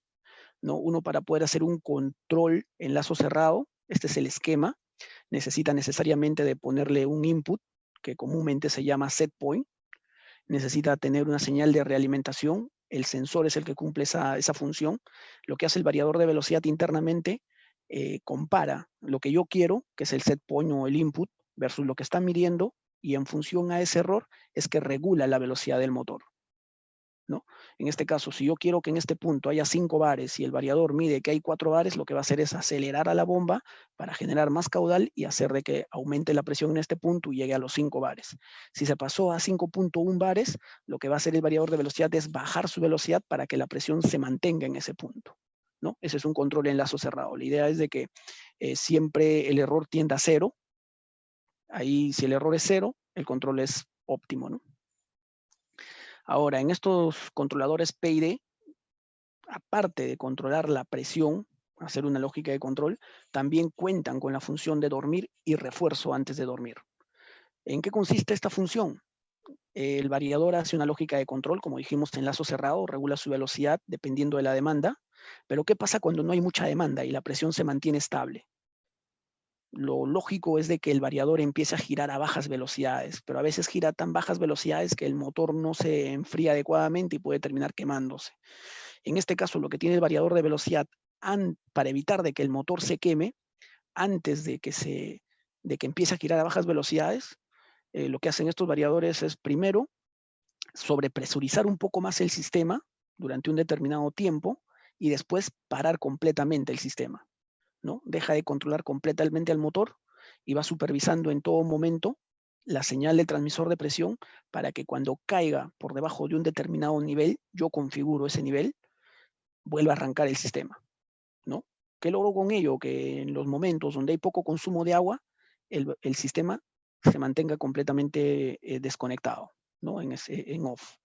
¿no? Uno, para poder hacer un control en lazo cerrado, este es el esquema, necesita necesariamente de ponerle un input que comúnmente se llama set point, necesita tener una señal de realimentación, el sensor es el que cumple esa función. Lo que hace el variador de velocidad internamente, compara lo que yo quiero, que es el set point o el input, versus lo que está midiendo, y en función a ese error es que regula la velocidad del motor, ¿no? En este caso, si yo quiero que en este punto haya 5 bares y el variador mide que hay 4 bares, lo que va a hacer es acelerar a la bomba para generar más caudal y hacer de que aumente la presión en este punto y llegue a los 5 bares. Si se pasó a 5.1 bares, lo que va a hacer el variador de velocidad es bajar su velocidad para que la presión se mantenga en ese punto, ¿no? Ese es un control en lazo cerrado. La idea es de que siempre el error tienda a 0. Ahí, si el error es 0, el control es óptimo, ¿no? Ahora, en estos controladores PID, aparte de controlar la presión, hacer una lógica de control, también cuentan con la función de dormir y refuerzo antes de dormir. ¿En qué consiste esta función? El variador hace una lógica de control, como dijimos, en lazo cerrado, regula su velocidad dependiendo de la demanda, pero ¿qué pasa cuando no hay mucha demanda y la presión se mantiene estable? Lo lógico es de que el variador empiece a girar a bajas velocidades, pero a veces gira a tan bajas velocidades que el motor no se enfría adecuadamente y puede terminar quemándose. En este caso, lo que tiene el variador de velocidad, para evitar de que el motor se queme, antes de que empiece a girar a bajas velocidades, lo que hacen estos variadores es, primero, sobrepresurizar un poco más el sistema durante un determinado tiempo y después parar completamente el sistema, ¿no? Deja de controlar completamente al motor y va supervisando en todo momento la señal del transmisor de presión para que cuando caiga por debajo de un determinado nivel, yo configuro ese nivel, vuelva a arrancar el sistema, ¿no? ¿Qué logro con ello? Que en los momentos donde hay poco consumo de agua, el sistema se mantenga completamente desconectado, ¿no? En off.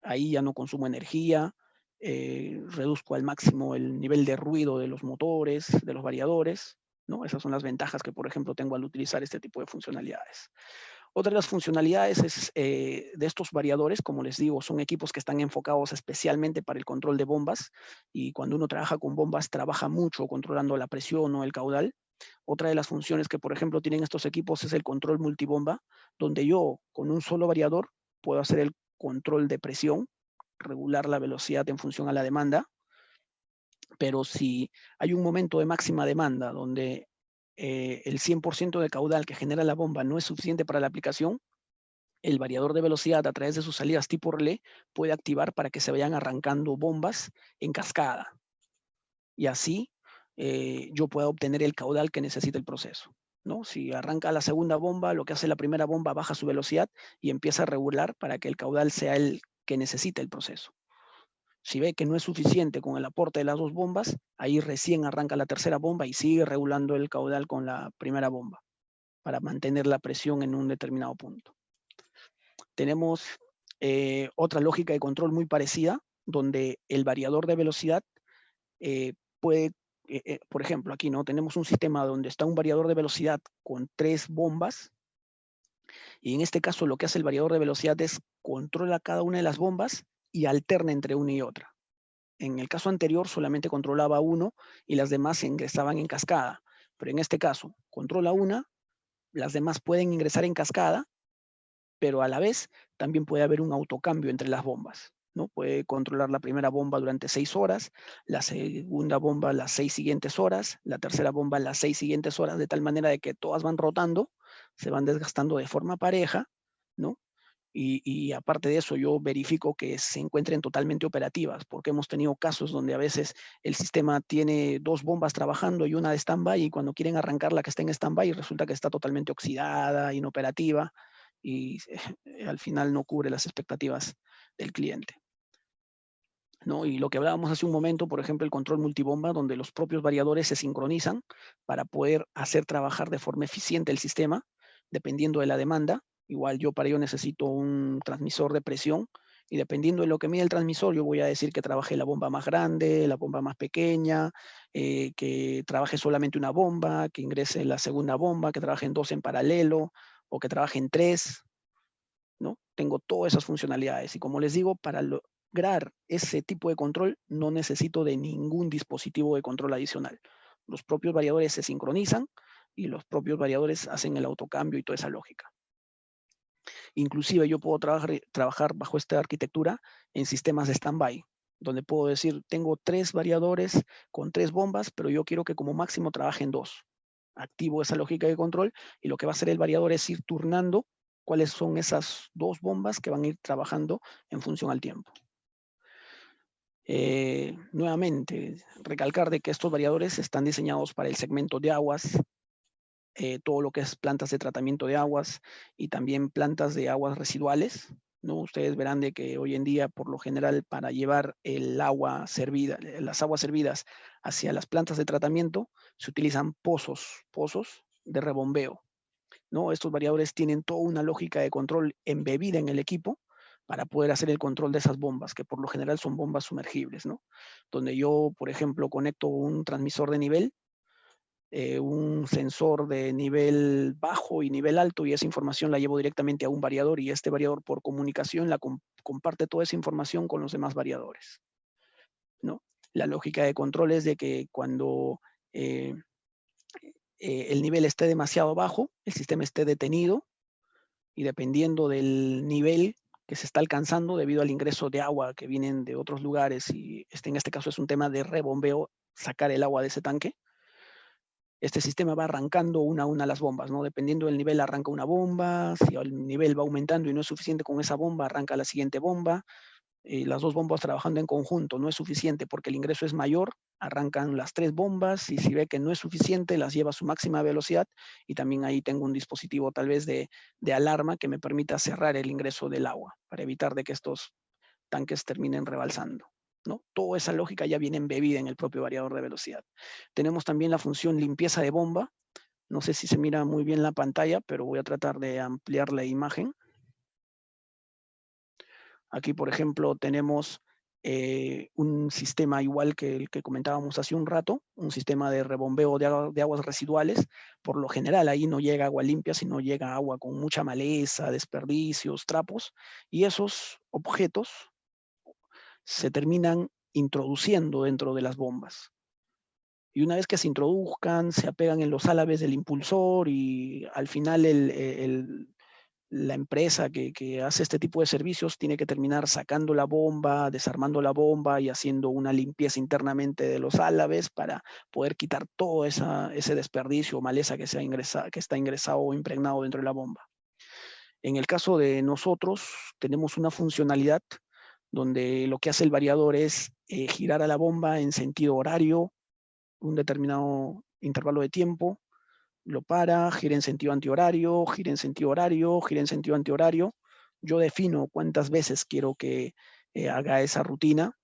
Ahí ya no consumo energía, reduzco al máximo el nivel de ruido de los motores, de los variadores, ¿no? Esas son las ventajas que, por ejemplo, tengo al utilizar este tipo de funcionalidades. Otra de las funcionalidades es, de estos variadores, como les digo, son equipos que están enfocados especialmente para el control de bombas, y cuando uno trabaja con bombas, trabaja mucho controlando la presión o el caudal. Otra de las funciones que, por ejemplo, tienen estos equipos es el control multibomba, donde yo, con un solo variador, puedo hacer el control de presión, regular la velocidad en función a la demanda, pero si hay un momento de máxima demanda donde el 100% de caudal que genera la bomba no es suficiente para la aplicación, el variador de velocidad, a través de sus salidas tipo relé, puede activar para que se vayan arrancando bombas en cascada. Y así yo puedo obtener el caudal que necesita el proceso, ¿no? Si arranca la segunda bomba, lo que hace la primera bomba, baja su velocidad y empieza a regular para que el caudal sea el que necesita el proceso. Si ve que no es suficiente con el aporte de las 2 bombas, ahí recién arranca la tercera bomba y sigue regulando el caudal con la primera bomba para mantener la presión en un determinado punto. Tenemos otra lógica de control muy parecida, donde el variador de velocidad puede, por ejemplo, aquí no tenemos un sistema donde está un variador de velocidad con 3 bombas, y en este caso lo que hace el variador de velocidad es controla cada una de las bombas y alterna entre una y otra. En el caso anterior solamente controlaba uno y las demás se ingresaban en cascada, pero en este caso controla una, las demás pueden ingresar en cascada, pero a la vez también puede haber un autocambio entre las bombas, ¿no? Puede controlar la primera bomba durante 6 horas, la segunda bomba las 6 siguientes horas, la tercera bomba las 6 siguientes horas, de tal manera de que todas van rotando, se van desgastando de forma pareja, ¿no? Y aparte de eso, yo verifico que se encuentren totalmente operativas, porque hemos tenido casos donde a veces el sistema tiene 2 bombas trabajando y una de stand-by, y cuando quieren arrancar la que está en stand-by, resulta que está totalmente oxidada, inoperativa, y al final no cubre las expectativas del cliente, ¿no? Y lo que hablábamos hace un momento, por ejemplo, el control multibomba, donde los propios variadores se sincronizan para poder hacer trabajar de forma eficiente el sistema, dependiendo de la demanda. Igual yo para ello necesito un transmisor de presión, y dependiendo de lo que mide el transmisor, yo voy a decir que trabaje la bomba más grande, la bomba más pequeña, que trabaje solamente una bomba, que ingrese la segunda bomba, que trabaje en 2 en paralelo, o que trabaje en 3, ¿no? Tengo todas esas funcionalidades, y como les digo, para lograr ese tipo de control no necesito de ningún dispositivo de control adicional. Los propios variadores se sincronizan y los propios variadores hacen el autocambio y toda esa lógica. Inclusive yo puedo trabajar bajo esta arquitectura en sistemas de stand-by, donde puedo decir, tengo 3 variadores con 3 bombas, pero yo quiero que como máximo trabajen 2. Activo esa lógica de control, y lo que va a hacer el variador es ir turnando cuáles son esas 2 bombas que van a ir trabajando en función al tiempo. Nuevamente, recalcar de que estos variadores están diseñados para el segmento de aguas, todo lo que es plantas de tratamiento de aguas y también plantas de aguas residuales, ¿no? Ustedes verán de que hoy en día, por lo general, para llevar el agua servida, las aguas servidas hacia las plantas de tratamiento, se utilizan pozos de rebombeo, ¿no? Estos variadores tienen toda una lógica de control embebida en el equipo para poder hacer el control de esas bombas, que por lo general son bombas sumergibles, ¿no? Donde yo, por ejemplo, conecto un transmisor de nivel, un sensor de nivel bajo y nivel alto, y esa información la llevo directamente a un variador, y este variador por comunicación comparte toda esa información con los demás variadores, ¿no? La lógica de control es de que cuando el nivel esté demasiado bajo, el sistema esté detenido, y dependiendo del nivel que se está alcanzando debido al ingreso de agua que vienen de otros lugares, y en este caso es un tema de rebombeo, sacar el agua de ese tanque, este sistema va arrancando una a una las bombas, ¿no? Dependiendo del nivel arranca una bomba, si el nivel va aumentando y no es suficiente con esa bomba, arranca la siguiente bomba, las 2 bombas trabajando en conjunto no es suficiente porque el ingreso es mayor, arrancan las 3 bombas, y si ve que no es suficiente, las lleva a su máxima velocidad, y también ahí tengo un dispositivo tal vez de alarma que me permita cerrar el ingreso del agua para evitar de que estos tanques terminen rebalsando, ¿no? Toda esa lógica ya viene embebida en el propio variador de velocidad. Tenemos también la función limpieza de bomba. No sé si se mira muy bien la pantalla, pero voy a tratar de ampliar la imagen. Aquí, por ejemplo, tenemos un sistema igual que el que comentábamos hace un rato, un sistema de rebombeo de aguas residuales. Por lo general, ahí no llega agua limpia, sino llega agua con mucha maleza, desperdicios, trapos, y esos objetos se terminan introduciendo dentro de las bombas. Y una vez que se introduzcan, se apegan en los álabes del impulsor, y al final la empresa que hace este tipo de servicios tiene que terminar sacando la bomba, desarmando la bomba y haciendo una limpieza internamente de los álabes para poder quitar todo ese desperdicio o maleza que está ingresado o impregnado dentro de la bomba. En el caso de nosotros, tenemos una funcionalidad donde lo que hace el variador es girar a la bomba en sentido horario, un determinado intervalo de tiempo, lo para, gira en sentido antihorario, gira en sentido horario, gira en sentido antihorario. Yo defino cuántas veces quiero que haga esa rutina,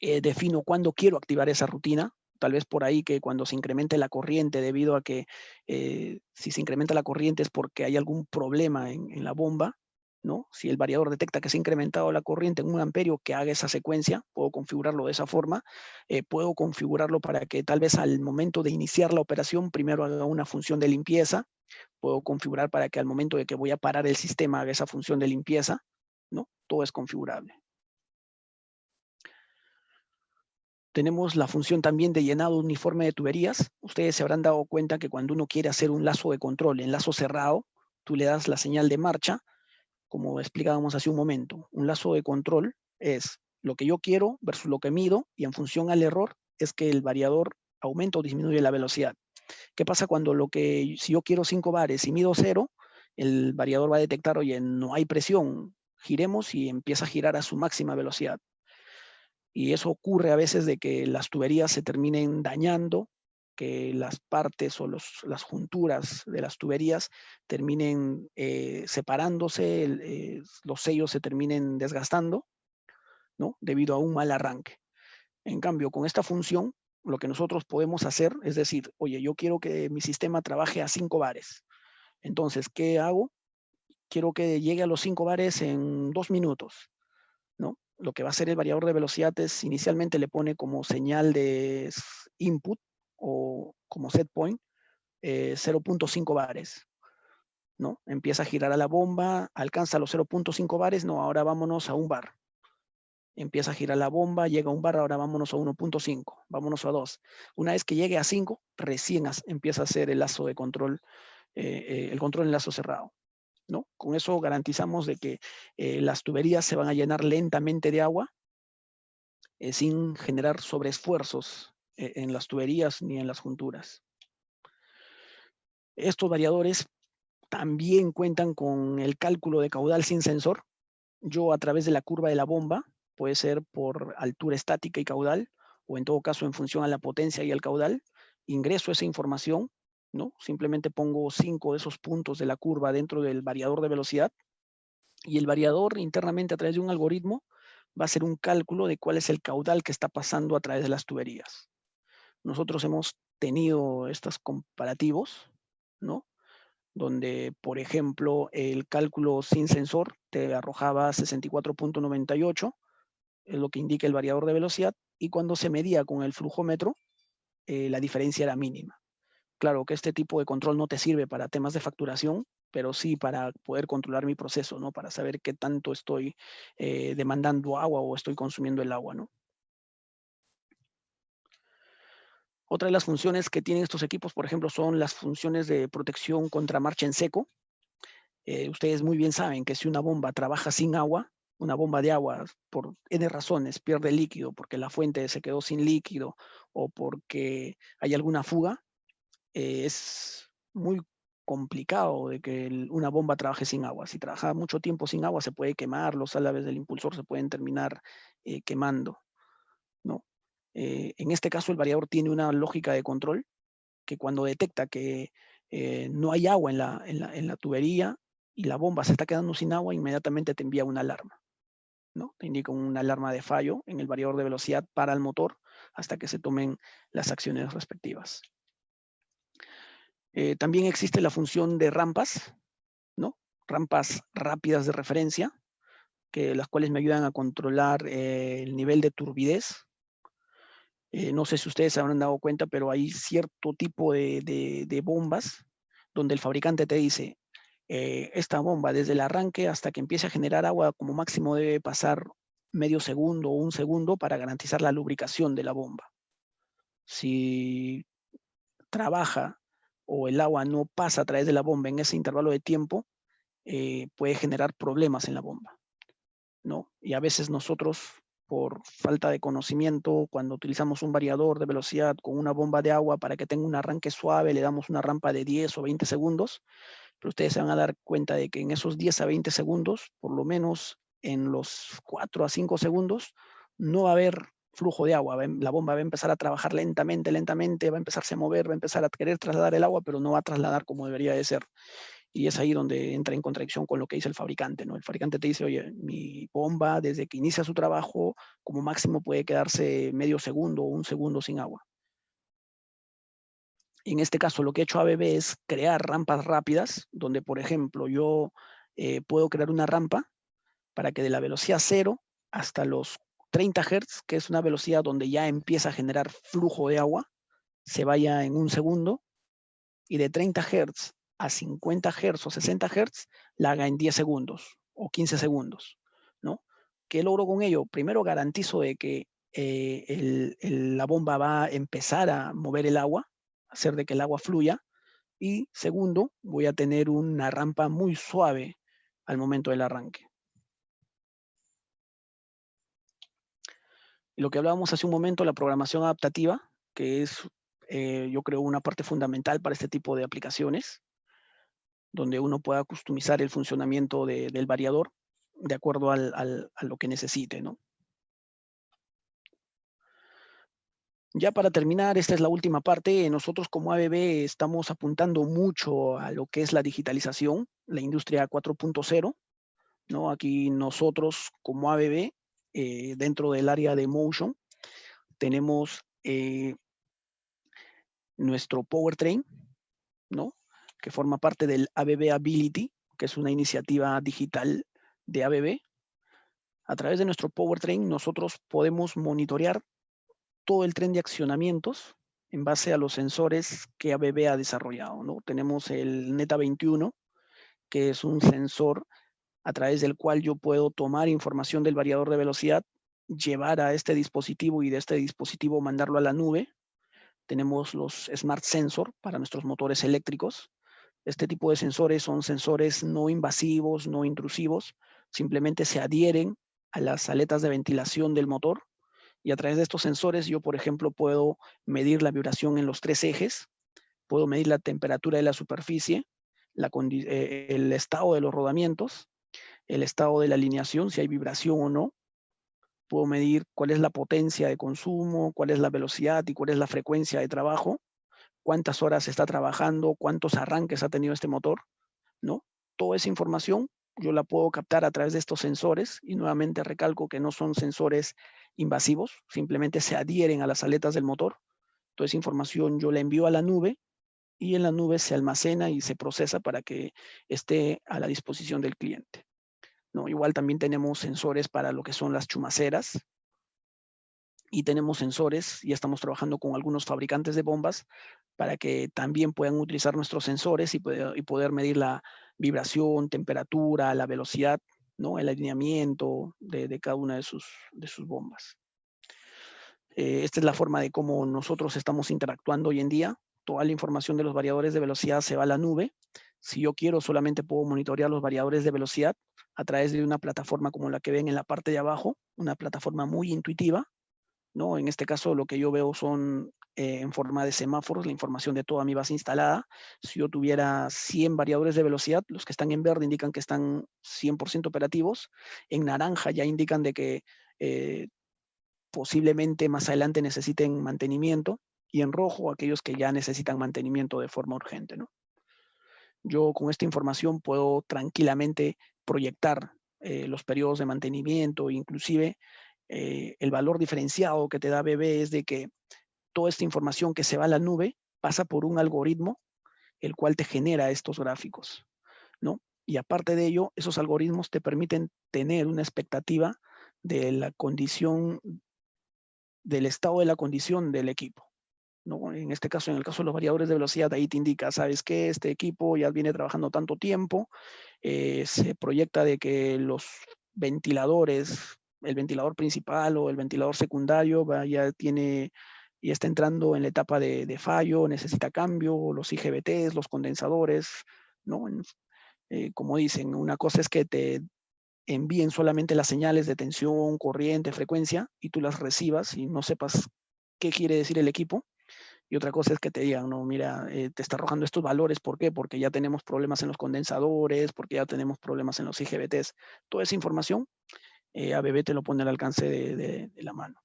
defino cuándo quiero activar esa rutina. Tal vez por ahí que cuando se incremente la corriente, debido a que si se incrementa la corriente es porque hay algún problema en la bomba, ¿no? Si el variador detecta que se ha incrementado la corriente en 1 amperio, que haga esa secuencia, puedo configurarlo de esa forma. Puedo configurarlo para que tal vez al momento de iniciar la operación, primero haga una función de limpieza. Puedo configurar para que al momento de que voy a parar el sistema haga esa función de limpieza, ¿no? Todo es configurable. Tenemos la función también de llenado uniforme de tuberías. Ustedes se habrán dado cuenta que cuando uno quiere hacer un lazo de control en lazo cerrado, tú le das la señal de marcha, como explicábamos hace un momento. Un lazo de control es lo que yo quiero versus lo que mido, y en función al error es que el variador aumenta o disminuye la velocidad. ¿Qué pasa cuando si yo quiero 5 bares y mido 0, el variador va a detectar, oye, no hay presión, giremos, y empieza a girar a su máxima velocidad? Y eso ocurre a veces de que las tuberías se terminen dañando, que las partes o las junturas de las tuberías terminen separándose, los sellos se terminen desgastando, ¿no? Debido a un mal arranque. En cambio, con esta función, lo que nosotros podemos hacer es decir, oye, yo quiero que mi sistema trabaje a 5 bares. Entonces, ¿qué hago? Quiero que llegue a los 5 bares en 2 minutos, ¿no? Lo que va a hacer el variador de velocidad es, inicialmente le pone como señal de input o como set point 0.5 bares, ¿no? Empieza a girar a la bomba, alcanza los 0.5 bares, no, ahora vámonos a 1 bar. Empieza a girar la bomba, llega a 1 bar, ahora vámonos a 1.5, vámonos a 2. Una vez que llegue a 5, recién empieza a hacer el lazo de control, el control en lazo cerrado, ¿no? Con eso garantizamos de que las tuberías se van a llenar lentamente de agua, sin generar sobreesfuerzos en las tuberías ni en las junturas. Estos variadores también cuentan con el cálculo de caudal sin sensor. Yo, a través de la curva de la bomba, puede ser por altura estática y caudal, o en todo caso en función a la potencia y el caudal, ingreso esa información, ¿no? Simplemente pongo 5 de esos puntos de la curva dentro del variador de velocidad, y el variador internamente, a través de un algoritmo, va a hacer un cálculo de cuál es el caudal que está pasando a través de las tuberías. Nosotros hemos tenido estos comparativos, ¿no? Donde, por ejemplo, el cálculo sin sensor te arrojaba 64.98, es lo que indica el variador de velocidad, y cuando se medía con el flujómetro, la diferencia era mínima. Claro que este tipo de control no te sirve para temas de facturación, pero sí para poder controlar mi proceso, ¿no? Para saber qué tanto estoy demandando agua o estoy consumiendo el agua, ¿no? Otra de las funciones que tienen estos equipos, por ejemplo, son las funciones de protección contra marcha en seco. Ustedes muy bien saben que si una bomba trabaja sin agua, una bomba de agua, por N razones, pierde líquido porque la fuente se quedó sin líquido o porque hay alguna fuga, es muy complicado de que una bomba trabaje sin agua. Si trabaja mucho tiempo sin agua, se puede quemar, los álabes del impulsor se pueden terminar quemando, ¿no? En este caso, el variador tiene una lógica de control que, cuando detecta que no hay agua en la tubería y la bomba se está quedando sin agua, inmediatamente te envía una alarma, ¿no? Te indica una alarma de fallo en el variador de velocidad para el motor hasta que se tomen las acciones respectivas. También existe la función de rampas, ¿no? Rampas rápidas de referencia, las cuales me ayudan a controlar el nivel de turbidez. No sé si ustedes se habrán dado cuenta, pero hay cierto tipo de bombas donde el fabricante te dice, esta bomba desde el arranque hasta que empiece a generar agua, como máximo debe pasar medio segundo o 1 segundo para garantizar la lubricación de la bomba. Si trabaja o el agua no pasa a través de la bomba en ese intervalo de tiempo, puede generar problemas en la bomba, ¿no? Y a veces nosotros, por falta de conocimiento, cuando utilizamos un variador de velocidad con una bomba de agua para que tenga un arranque suave, le damos una rampa de 10 o 20 segundos, pero ustedes se van a dar cuenta de que en esos 10 a 20 segundos, por lo menos en los 4 a 5 segundos, no va a haber flujo de agua. La bomba va a empezar a trabajar lentamente, va a empezarse a mover, va a empezar a querer trasladar el agua, pero no va a trasladar como debería de ser. Y es ahí donde entra en contradicción con lo que dice el fabricante, ¿no? El fabricante te dice, oye, mi bomba desde que inicia su trabajo, como máximo puede quedarse medio segundo o un segundo sin agua. En este caso, lo que ha hecho ABB es crear rampas rápidas, donde, por ejemplo, yo puedo crear una rampa para que de la velocidad 0 hasta los 30 Hz, que es una velocidad donde ya empieza a generar flujo de agua, se vaya en un segundo, y de 30 Hz a 50 Hz o 60 Hz la haga en 10 segundos o 15 segundos, ¿no? ¿Qué logro con ello? Primero garantizo de que la bomba va a empezar a mover el agua, hacer de que el agua fluya, y segundo, voy a tener una rampa muy suave al momento del arranque. Y lo que hablábamos hace un momento, la programación adaptativa, que es, yo creo, una parte fundamental para este tipo de aplicaciones, donde uno pueda customizar el funcionamiento del variador de acuerdo a lo que necesite, ¿no? Ya para terminar, esta es la última parte. Nosotros como ABB estamos apuntando mucho a lo que es la digitalización, la industria 4.0, ¿no? Aquí nosotros como ABB, dentro del área de Motion, tenemos nuestro powertrain, ¿no? Que forma parte del ABB Ability, que es una iniciativa digital de ABB. A través de nuestro powertrain, nosotros podemos monitorear todo el tren de accionamientos en base a los sensores que ABB ha desarrollado, ¿no? Tenemos el Neta 21, que es un sensor a través del cual yo puedo tomar información del variador de velocidad, llevar a este dispositivo y de este dispositivo mandarlo a la nube. Tenemos los Smart Sensor para nuestros motores eléctricos. Este tipo de sensores son sensores no invasivos, no intrusivos, simplemente se adhieren a las aletas de ventilación del motor, y a través de estos sensores yo, por ejemplo, puedo medir la vibración en los 3 ejes, puedo medir la temperatura de la superficie, el estado de los rodamientos, el estado de la alineación, si hay vibración o no. Puedo medir cuál es la potencia de consumo, cuál es la velocidad y cuál es la frecuencia de trabajo, cuántas horas está trabajando, cuántos arranques ha tenido este motor, ¿no? Toda esa información yo la puedo captar a través de estos sensores, y nuevamente recalco que no son sensores invasivos, simplemente se adhieren a las aletas del motor. Toda esa información yo la envío a la nube, y en la nube se almacena y se procesa para que esté a la disposición del cliente, ¿no? Igual también tenemos sensores para lo que son las chumaceras, y tenemos sensores, y estamos trabajando con algunos fabricantes de bombas para que también puedan utilizar nuestros sensores y poder medir la vibración, temperatura, la velocidad, ¿no? El alineamiento de cada una de sus bombas. Esta es la forma de cómo nosotros estamos interactuando hoy en día. Toda la información de los variadores de velocidad se va a la nube. Si yo quiero, solamente puedo monitorear los variadores de velocidad a través de una plataforma como la que ven en la parte de abajo, una plataforma muy intuitiva, ¿no? En este caso, lo que yo veo son en forma de semáforos la información de toda mi base instalada. Si yo tuviera 100 variadores de velocidad, los que están en verde indican que están 100% operativos. En naranja ya indican de que posiblemente más adelante necesiten mantenimiento, y en rojo aquellos que ya necesitan mantenimiento de forma urgente, ¿no? Yo con esta información puedo tranquilamente proyectar los periodos de mantenimiento, inclusive el valor diferenciado que te da ABB es de que toda esta información que se va a la nube pasa por un algoritmo el cual te genera estos gráficos, ¿no? Y aparte de ello, esos algoritmos te permiten tener una expectativa de la condición, del estado de la condición del equipo, ¿no? En este caso, en el caso de los variadores de velocidad, ahí te indica, ¿sabes qué? Este equipo ya viene trabajando tanto tiempo, se proyecta de que los ventiladores, el ventilador principal o el ventilador secundario ya está entrando en la etapa de fallo, necesita cambio, los IGBTs, los condensadores, ¿no? Como dicen, una cosa es que te envíen solamente las señales de tensión, corriente, frecuencia, y tú las recibas y no sepas qué quiere decir el equipo. Y otra cosa es que te digan, no, mira, te está arrojando estos valores. ¿Por qué? Porque ya tenemos problemas en los condensadores, porque ya tenemos problemas en los IGBTs. Toda esa información, ABB te lo pone al alcance de la mano.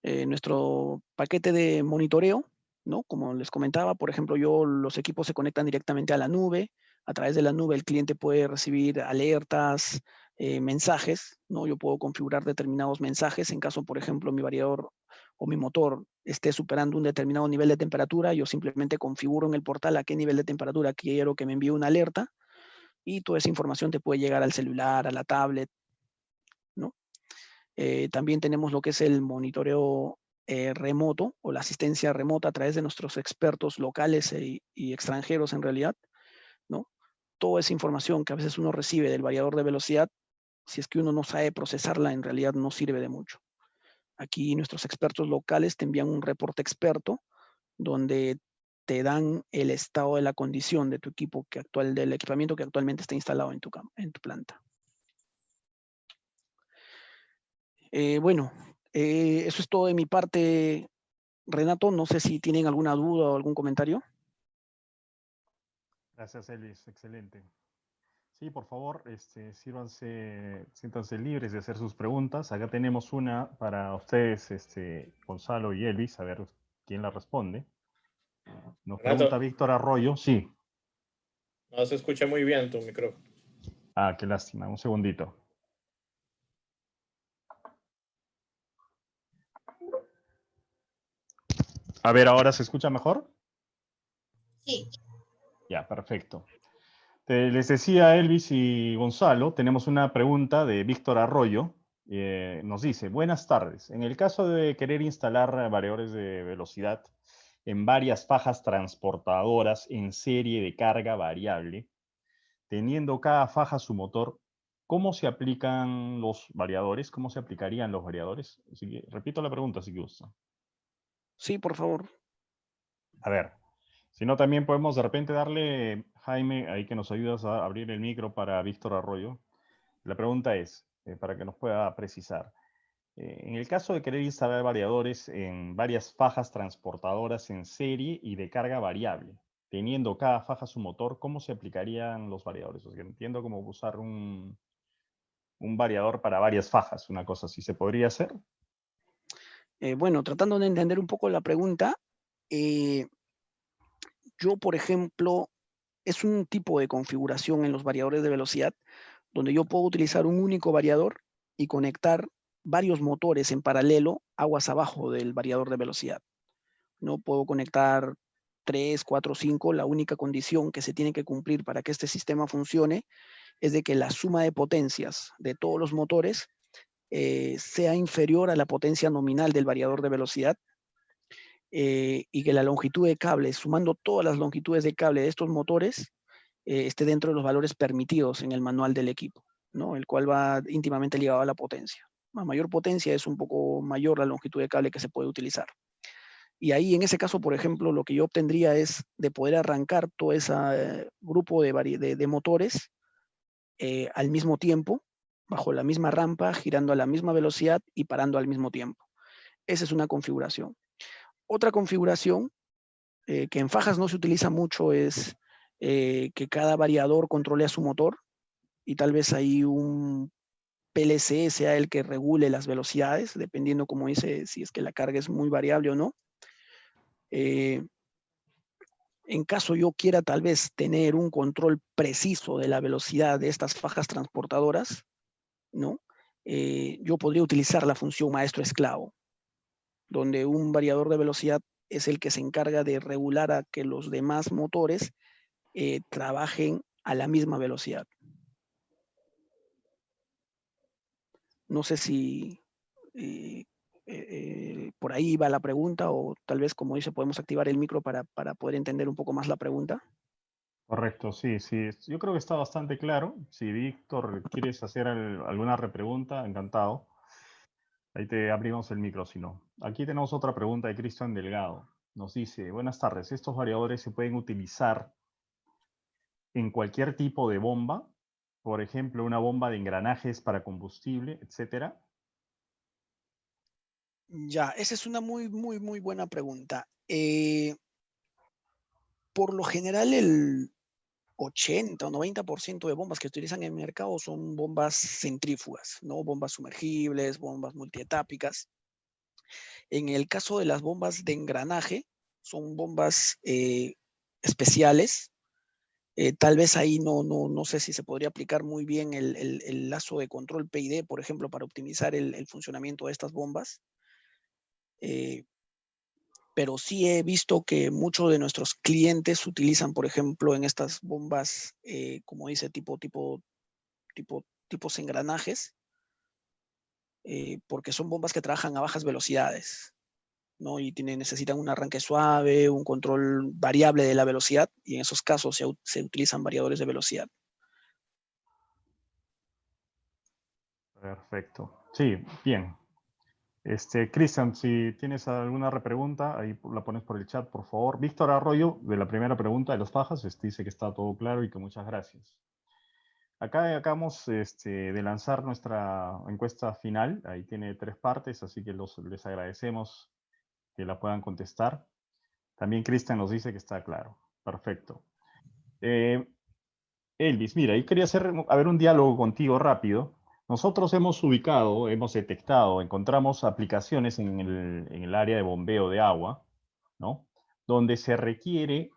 Nuestro paquete de monitoreo ¿no? Como les comentaba, por ejemplo, los equipos se conectan directamente a la nube. A través de la nube el cliente puede recibir alertas, mensajes, ¿no? Yo puedo configurar determinados mensajes en caso, por ejemplo, mi variador o mi motor esté superando un determinado nivel de temperatura. Yo simplemente configuro en el portal a qué nivel de temperatura quiero que me envíe una alerta y toda esa información te puede llegar al celular, a la tablet, ¿no? También tenemos lo que es el monitoreo remoto o la asistencia remota a través de nuestros expertos locales y extranjeros en realidad, ¿no? Toda esa información que a veces uno recibe del variador de velocidad, si es que uno no sabe procesarla, en realidad no sirve de mucho. Aquí nuestros expertos locales te envían un reporte experto donde te dan el estado de la condición de tu equipo del equipamiento que actualmente está instalado en tu planta. Bueno, eso es todo de mi parte, Renato. No sé si tienen alguna duda o algún comentario. Gracias, Elvis. Excelente. Sí, por favor, siéntanse libres de hacer sus preguntas. Acá tenemos una para ustedes, Gonzalo y Elvis, a ver quién la responde. Nos pregunta Renato, Víctor Arroyo. Sí. no se escucha muy bien tu micrófono. Ah, qué lástima. Un segundito. A ver, ¿ahora se escucha mejor? Sí. Ya, perfecto. Les decía Elvis y Gonzalo, tenemos una pregunta de Víctor Arroyo. Nos dice, buenas tardes. En el caso de querer instalar variadores de velocidad en varias fajas transportadoras en serie de carga variable, teniendo cada faja su motor, ¿cómo se aplican los variadores? ¿Cómo se aplicarían los variadores? Así que, repito la pregunta, si gusta. Sí, por favor. A ver, si no, también podemos de repente darle, Jaime, ahí que nos ayudas a abrir el micro para Víctor Arroyo. La pregunta es, para que nos pueda precisar, en el caso de querer instalar variadores en varias fajas transportadoras en serie y de carga variable, teniendo cada faja su motor, ¿cómo se aplicarían los variadores? O sea, entiendo cómo usar un variador para varias fajas, una cosa así. ¿Se podría hacer? Bueno, tratando de entender un poco la pregunta, yo, por ejemplo, es un tipo de configuración en los variadores de velocidad donde yo puedo utilizar un único variador y conectar varios motores en paralelo aguas abajo del variador de velocidad. No puedo conectar 3, 4, 5. La única condición que se tiene que cumplir para que este sistema funcione es de que la suma de potencias de todos los motores sea inferior a la potencia nominal del variador de velocidad y que la longitud de cable, sumando todas las longitudes de cable de estos motores, esté dentro de los valores permitidos en el manual del equipo, ¿no? El cual va íntimamente ligado a la potencia. A mayor potencia es un poco mayor la longitud de cable que se puede utilizar. Y ahí, en ese caso, por ejemplo, lo que yo obtendría es de poder arrancar todo ese grupo de motores al mismo tiempo, bajo la misma rampa, girando a la misma velocidad y parando al mismo tiempo. Esa es una configuración. Otra configuración que en fajas no se utiliza mucho es que cada variador controle a su motor y tal vez ahí un PLC sea el que regule las velocidades, dependiendo, como dice, si es que la carga es muy variable o no. En caso yo quiera tal vez tener un control preciso de la velocidad de estas fajas transportadoras, ¿no? Yo podría utilizar la función maestro-esclavo, donde un variador de velocidad es el que se encarga de regular a que los demás motores trabajen a la misma velocidad. No sé si por ahí va la pregunta o tal vez, como dice, podemos activar el micro para poder entender un poco más la pregunta. Correcto, sí, sí. Yo creo que está bastante claro. Si Víctor quieres hacer alguna repregunta, encantado. Ahí te abrimos el micro, si no. Aquí tenemos otra pregunta de Cristian Delgado. Nos dice, buenas tardes, ¿estos variadores se pueden utilizar en cualquier tipo de bomba? Por ejemplo, una bomba de engranajes para combustible, etcétera. Ya, esa es una muy, muy, muy buena pregunta. Por lo general, el 80 o 90% de bombas que utilizan en el mercado son bombas centrífugas, ¿no? Bombas sumergibles, bombas multietápicas. En el caso de las bombas de engranaje, son bombas especiales. Tal vez ahí no sé si se podría aplicar muy bien el lazo de control PID, por ejemplo, para optimizar el funcionamiento de estas bombas. Pero sí he visto que muchos de nuestros clientes utilizan, por ejemplo, en estas bombas, como dice, tipos engranajes, porque son bombas que trabajan a bajas velocidades, ¿no? Y necesitan un arranque suave, un control variable de la velocidad, y en esos casos se utilizan variadores de velocidad. Perfecto. Sí, bien. Cristian, si tienes alguna repregunta, ahí la pones por el chat, por favor. Víctor Arroyo, de la primera pregunta de los fajas, dice que está todo claro y que muchas gracias. Acá acabamos de lanzar nuestra encuesta final. Ahí tiene 3 partes, así que les agradecemos que la puedan contestar. También Cristian nos dice que está claro. Perfecto. Elvis, mira, yo quería hacer un diálogo contigo rápido. Nosotros hemos ubicado, hemos detectado, encontramos aplicaciones en el área de bombeo de agua, ¿no? Donde se requiere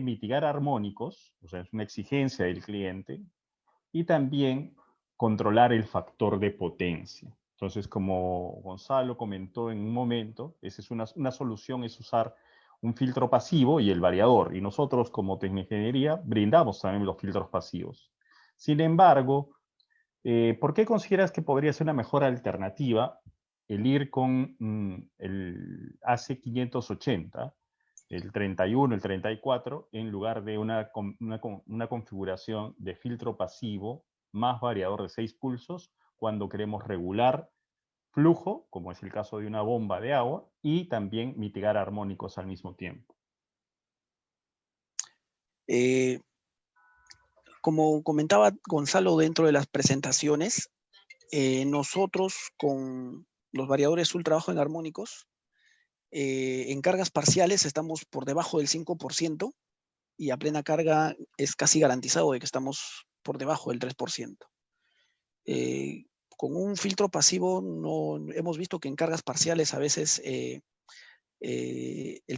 mitigar armónicos, o sea, es una exigencia del cliente, y también controlar el factor de potencia. Entonces, como Gonzalo comentó en un momento, esa es una solución, es usar un filtro pasivo y el variador. Y nosotros, como Tecningeniería, brindamos también los filtros pasivos. Sin embargo, ¿por qué consideras que podría ser una mejor alternativa el ir con el AC580, el 31, el 34, en lugar de una configuración de filtro pasivo más variador de 6 pulsos cuando queremos regular flujo, como es el caso de una bomba de agua, y también mitigar armónicos al mismo tiempo? Como comentaba Gonzalo dentro de las presentaciones, nosotros con los variadores ultra bajo en armónicos, en cargas parciales estamos por debajo del 5% y a plena carga es casi garantizado de que estamos por debajo del 3%. Con un filtro pasivo no hemos visto que en cargas parciales a veces el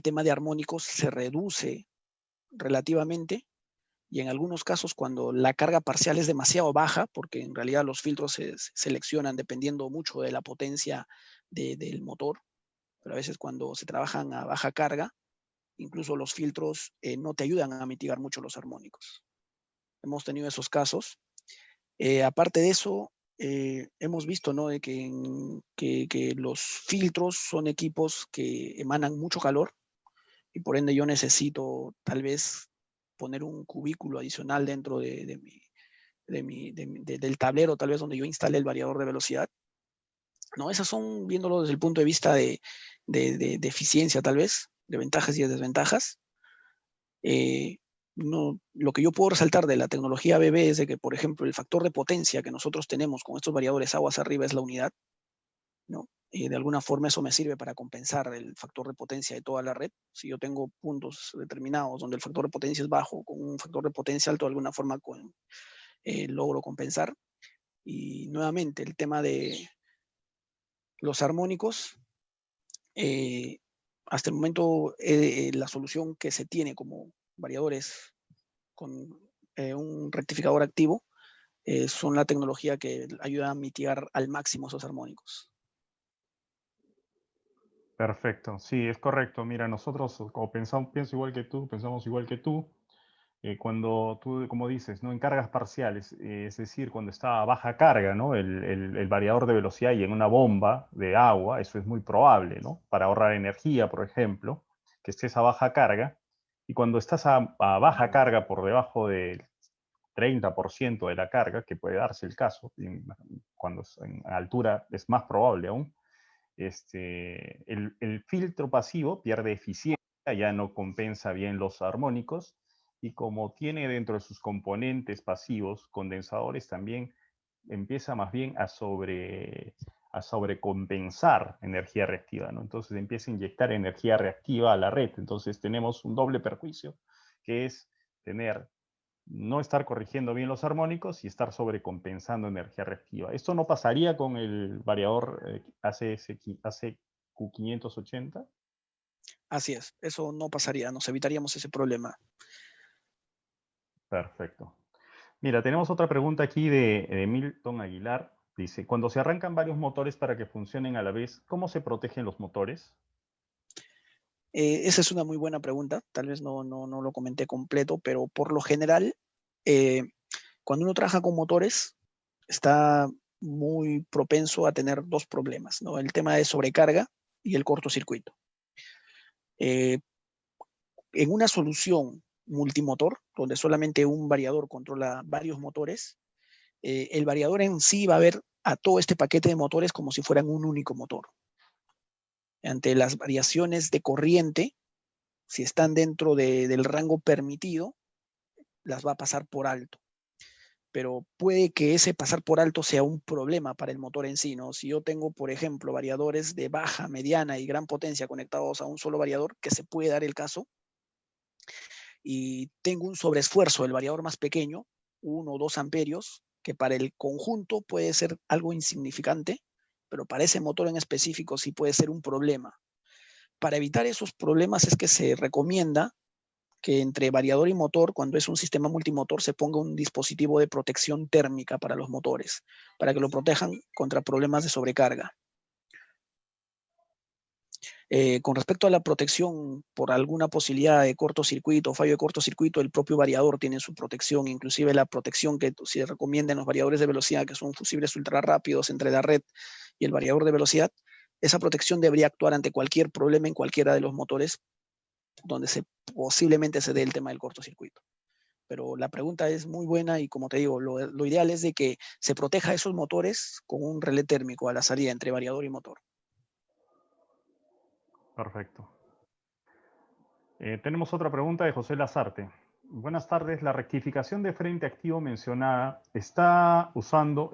tema de armónicos se reduce relativamente, y en algunos casos cuando la carga parcial es demasiado baja, porque en realidad los filtros se seleccionan dependiendo mucho de la potencia del motor, pero a veces cuando se trabajan a baja carga, incluso los filtros no te ayudan a mitigar mucho los armónicos. Hemos tenido esos casos. Aparte de eso, hemos visto, ¿no?, de que los filtros son equipos que emanan mucho calor, y por ende yo necesito tal vez poner un cubículo adicional dentro del tablero, tal vez donde yo instale el variador de velocidad, ¿no? Esas son, viéndolo desde el punto de vista de eficiencia, tal vez, de ventajas y de desventajas. No, lo que yo puedo resaltar de la tecnología ABB es de que, por ejemplo, el factor de potencia que nosotros tenemos con estos variadores aguas arriba es la unidad, ¿no? De alguna forma eso me sirve para compensar el factor de potencia de toda la red. Si yo tengo puntos determinados donde el factor de potencia es bajo, con un factor de potencia alto, de alguna forma logro compensar. Y nuevamente, el tema de los armónicos, hasta el momento la solución que se tiene como variadores con un rectificador activo son la tecnología que ayuda a mitigar al máximo esos armónicos. Perfecto, sí, es correcto. Mira, nosotros como pienso igual que tú, pensamos igual que tú. Cuando tú, como dices, ¿no?, en cargas parciales, es decir, cuando está a baja carga, ¿no?, el variador de velocidad y en una bomba de agua, eso es muy probable, ¿no?, para ahorrar energía, por ejemplo, que estés a baja carga. Y cuando estás a baja carga por debajo del 30% de la carga, que puede darse el caso, cuando en altura es más probable aún, el filtro pasivo pierde eficiencia, ya no compensa bien los armónicos, y como tiene dentro de sus componentes pasivos condensadores, también empieza más bien a sobrecompensar energía reactiva, ¿no? Entonces empieza a inyectar energía reactiva a la red. Entonces tenemos un doble perjuicio, que es no estar corrigiendo bien los armónicos y estar sobrecompensando energía reactiva. Esto no pasaría con el variador ACQ580. Así es, eso no pasaría, nos evitaríamos ese problema. Perfecto. Mira, tenemos otra pregunta aquí de Milton Aguilar. Dice, cuando se arrancan varios motores para que funcionen a la vez, ¿cómo se protegen los motores? Esa es una muy buena pregunta, tal vez no lo comenté completo, pero por lo general, cuando uno trabaja con motores, está muy propenso a tener dos problemas, ¿no? El tema de sobrecarga y el cortocircuito. En una solución multimotor, donde solamente un variador controla varios motores, el variador en sí va a ver a todo este paquete de motores como si fueran un único motor. Ante las variaciones de corriente, si están dentro del rango permitido, las va a pasar por alto. Pero puede que ese pasar por alto sea un problema para el motor en sí, ¿no? Si yo tengo, por ejemplo, variadores de baja, mediana y gran potencia conectados a un solo variador, que se puede dar el caso, y tengo un sobreesfuerzo del variador más pequeño, 1 o 2 amperios, que para el conjunto puede ser algo insignificante, pero para ese motor en específico sí puede ser un problema. Para evitar esos problemas es que se recomienda que entre variador y motor, cuando es un sistema multimotor, se ponga un dispositivo de protección térmica para los motores, para que lo protejan contra problemas de sobrecarga. Con respecto a la protección por alguna posibilidad de cortocircuito o fallo de cortocircuito, el propio variador tiene su protección, inclusive la protección que se recomienda en los variadores de velocidad, que son fusibles ultra rápidos entre la red y el variador de velocidad. Esa protección debería actuar ante cualquier problema en cualquiera de los motores donde posiblemente se dé el tema del cortocircuito. Pero la pregunta es muy buena y, como te digo, lo ideal es de que se proteja esos motores con un relé térmico a la salida entre variador y motor. Perfecto. Tenemos otra pregunta de José Lazarte. Buenas tardes. La rectificación de frente activo mencionada se está usando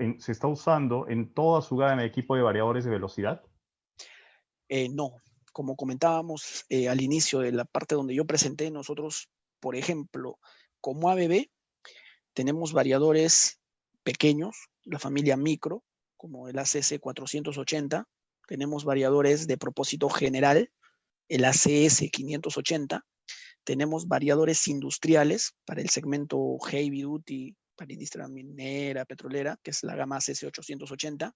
en toda su gama de equipo de variadores de velocidad. No, como comentábamos al inicio de la parte donde yo presenté, nosotros, por ejemplo, como ABB, tenemos variadores pequeños, la familia micro, como el ACS 480, tenemos variadores de propósito general, el ACS 580, tenemos variadores industriales para el segmento heavy duty, para industria minera, petrolera, que es la gama ACS 880.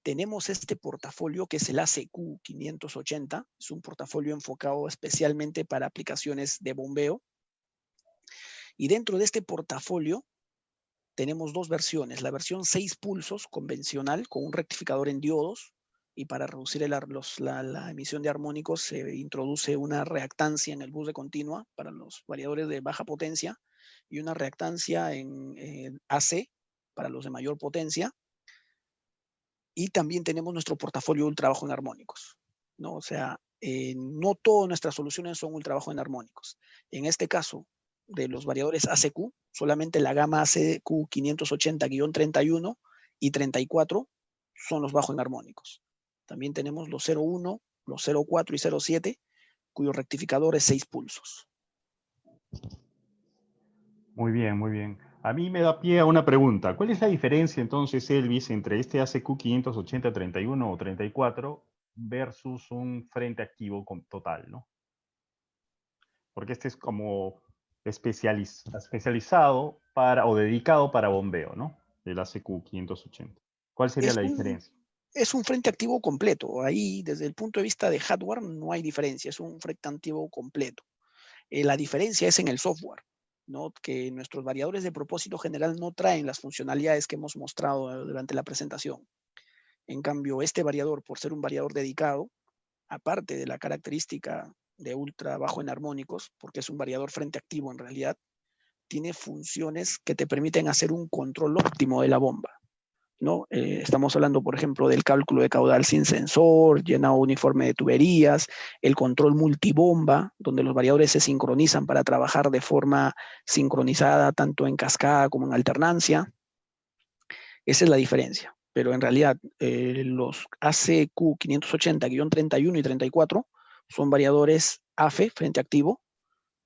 Tenemos este portafolio que es el ACQ 580, es un portafolio enfocado especialmente para aplicaciones de bombeo. Y dentro de este portafolio tenemos dos versiones, la versión 6 pulsos convencional con un rectificador en diodos, y para reducir la emisión de armónicos se introduce una reactancia en el bus de continua para los variadores de baja potencia y una reactancia en AC para los de mayor potencia. Y también tenemos nuestro portafolio ultra bajo en armónicos, ¿no? O sea, no todas nuestras soluciones son ultra bajo en armónicos. En este caso, de los variadores ACQ, solamente la gama ACQ 580-31 y 34 son los bajo en armónicos. También tenemos los 01, los 04 y 07, cuyo rectificador es 6 pulsos. Muy bien, muy bien. A mí me da pie a una pregunta. ¿Cuál es la diferencia entonces, Elvis, entre este ACQ 580-31 o 34 versus un frente activo total, ¿no? Porque este es como especializado o dedicado para bombeo, ¿no? El ACQ 580. ¿Cuál sería la diferencia? Es un frente activo completo. Ahí, desde el punto de vista de hardware, no hay diferencia. Es un frente activo completo. La diferencia es en el software, ¿no? Que nuestros variadores de propósito general no traen las funcionalidades que hemos mostrado durante la presentación. En cambio, este variador, por ser un variador dedicado, aparte de la característica de ultra bajo en armónicos, porque es un variador frente activo en realidad, tiene funciones que te permiten hacer un control óptimo de la bomba, ¿no? Estamos hablando, por ejemplo, del cálculo de caudal sin sensor, llenado uniforme de tuberías, el control multibomba, donde los variadores se sincronizan para trabajar de forma sincronizada, tanto en cascada como en alternancia. Esa es la diferencia. Pero en realidad, los ACQ 580-31 y 34 son variadores AFE, frente activo,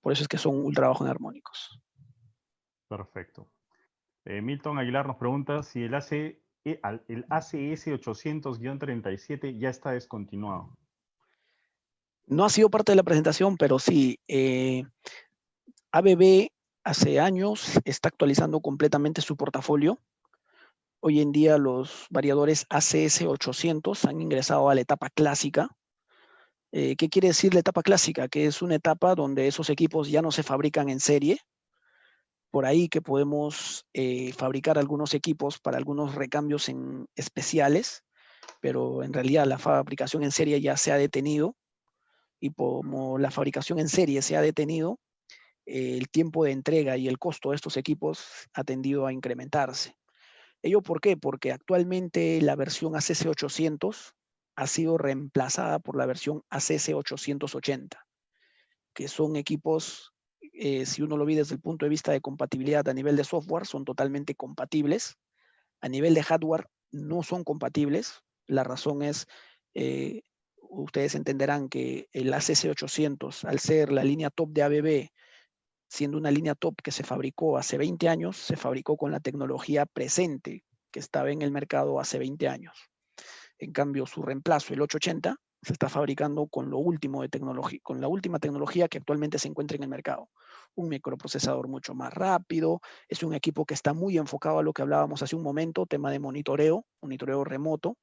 por eso es que son ultra bajo en armónicos. Perfecto. Milton Aguilar nos pregunta si el ACS 800-37 ya está descontinuado. No ha sido parte de la presentación, pero sí, ABB hace años está actualizando completamente su portafolio. Hoy en día los variadores ACS 800 han ingresado a la etapa clásica. ¿Qué quiere decir la etapa clásica? Que es una etapa donde esos equipos ya no se fabrican en serie. Por ahí que podemos fabricar algunos equipos para algunos recambios especiales, pero en realidad la fabricación en serie ya se ha detenido, y como la fabricación en serie se ha detenido, el tiempo de entrega y el costo de estos equipos ha tendido a incrementarse. ¿Ello por qué? Porque actualmente la versión ACS 800 ha sido reemplazada por la versión ACS 880, que son equipos, si uno lo ve desde el punto de vista de compatibilidad a nivel de software, son totalmente compatibles. A nivel de hardware no son compatibles. La razón es, ustedes entenderán que el ACS 800, al ser la línea top de ABB, siendo una línea top que se fabricó hace 20 años, se fabricó con la tecnología presente que estaba en el mercado hace 20 años. En cambio, su reemplazo, el 880, se está fabricando con lo último de tecnología, con la última tecnología que actualmente se encuentra en el mercado. Un microprocesador mucho más rápido, es un equipo que está muy enfocado a lo que hablábamos hace un momento, tema de monitoreo remoto.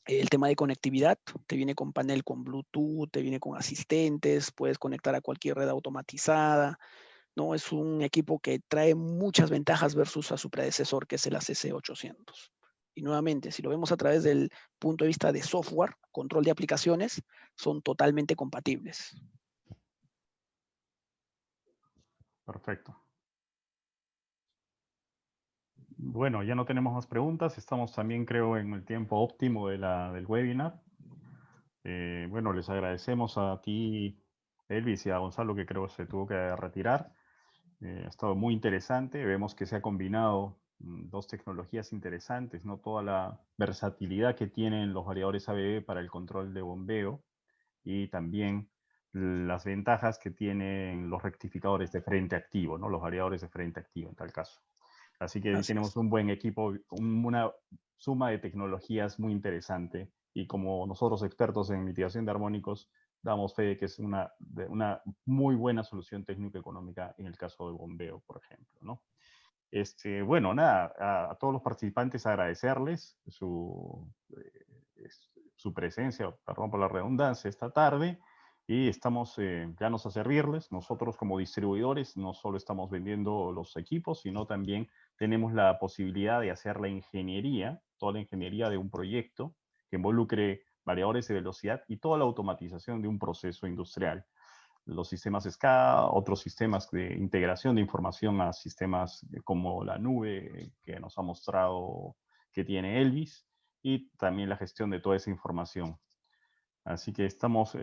El tema de conectividad, te viene con panel con Bluetooth, te viene con asistentes, puedes conectar a cualquier red automatizada, ¿no? Es un equipo que trae muchas ventajas versus a su predecesor, que es el ACC 800. Y nuevamente, si lo vemos a través del punto de vista de software, control de aplicaciones, son totalmente compatibles. Perfecto. Bueno, ya no tenemos más preguntas. Estamos también, creo, en el tiempo óptimo del webinar. Bueno, les agradecemos a ti, Elvis, y a Gonzalo, que creo se tuvo que retirar. Ha estado muy interesante. Vemos que se ha combinado dos tecnologías interesantes, ¿no? Toda la versatilidad que tienen los variadores ABB para el control de bombeo y también las ventajas que tienen los rectificadores de frente activo, ¿no? Los variadores de frente activo en tal caso. Así que Así tenemos es. un buen equipo, una suma de tecnologías muy interesante, y como nosotros expertos en mitigación de armónicos damos fe de que es una muy buena solución técnico-económica en el caso del bombeo, por ejemplo, ¿no? Bueno, nada, a todos los participantes agradecerles su presencia, perdón por la redundancia, esta tarde, y estamos llanos a servirles. Nosotros como distribuidores no solo estamos vendiendo los equipos, sino también tenemos la posibilidad de hacer la ingeniería, toda la ingeniería de un proyecto que involucre variadores de velocidad y toda la automatización de un proceso industrial. Los sistemas SCADA, otros sistemas de integración de información a sistemas como la nube que nos ha mostrado que tiene Elvis, y también la gestión de toda esa información. Así que estamos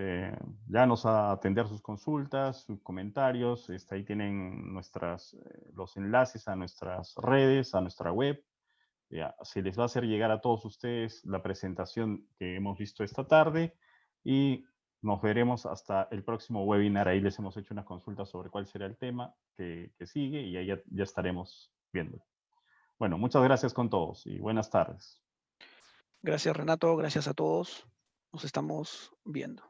llanos a atender sus consultas, sus comentarios. Ahí tienen los enlaces a nuestras redes, a nuestra web. Se les va a hacer llegar a todos ustedes la presentación que hemos visto esta tarde, y nos veremos hasta el próximo webinar. Ahí les hemos hecho unas consultas sobre cuál será el tema que sigue, y ahí ya estaremos viendo. Bueno, muchas gracias con todos y buenas tardes. Gracias, Renato. Gracias a todos. Nos estamos viendo.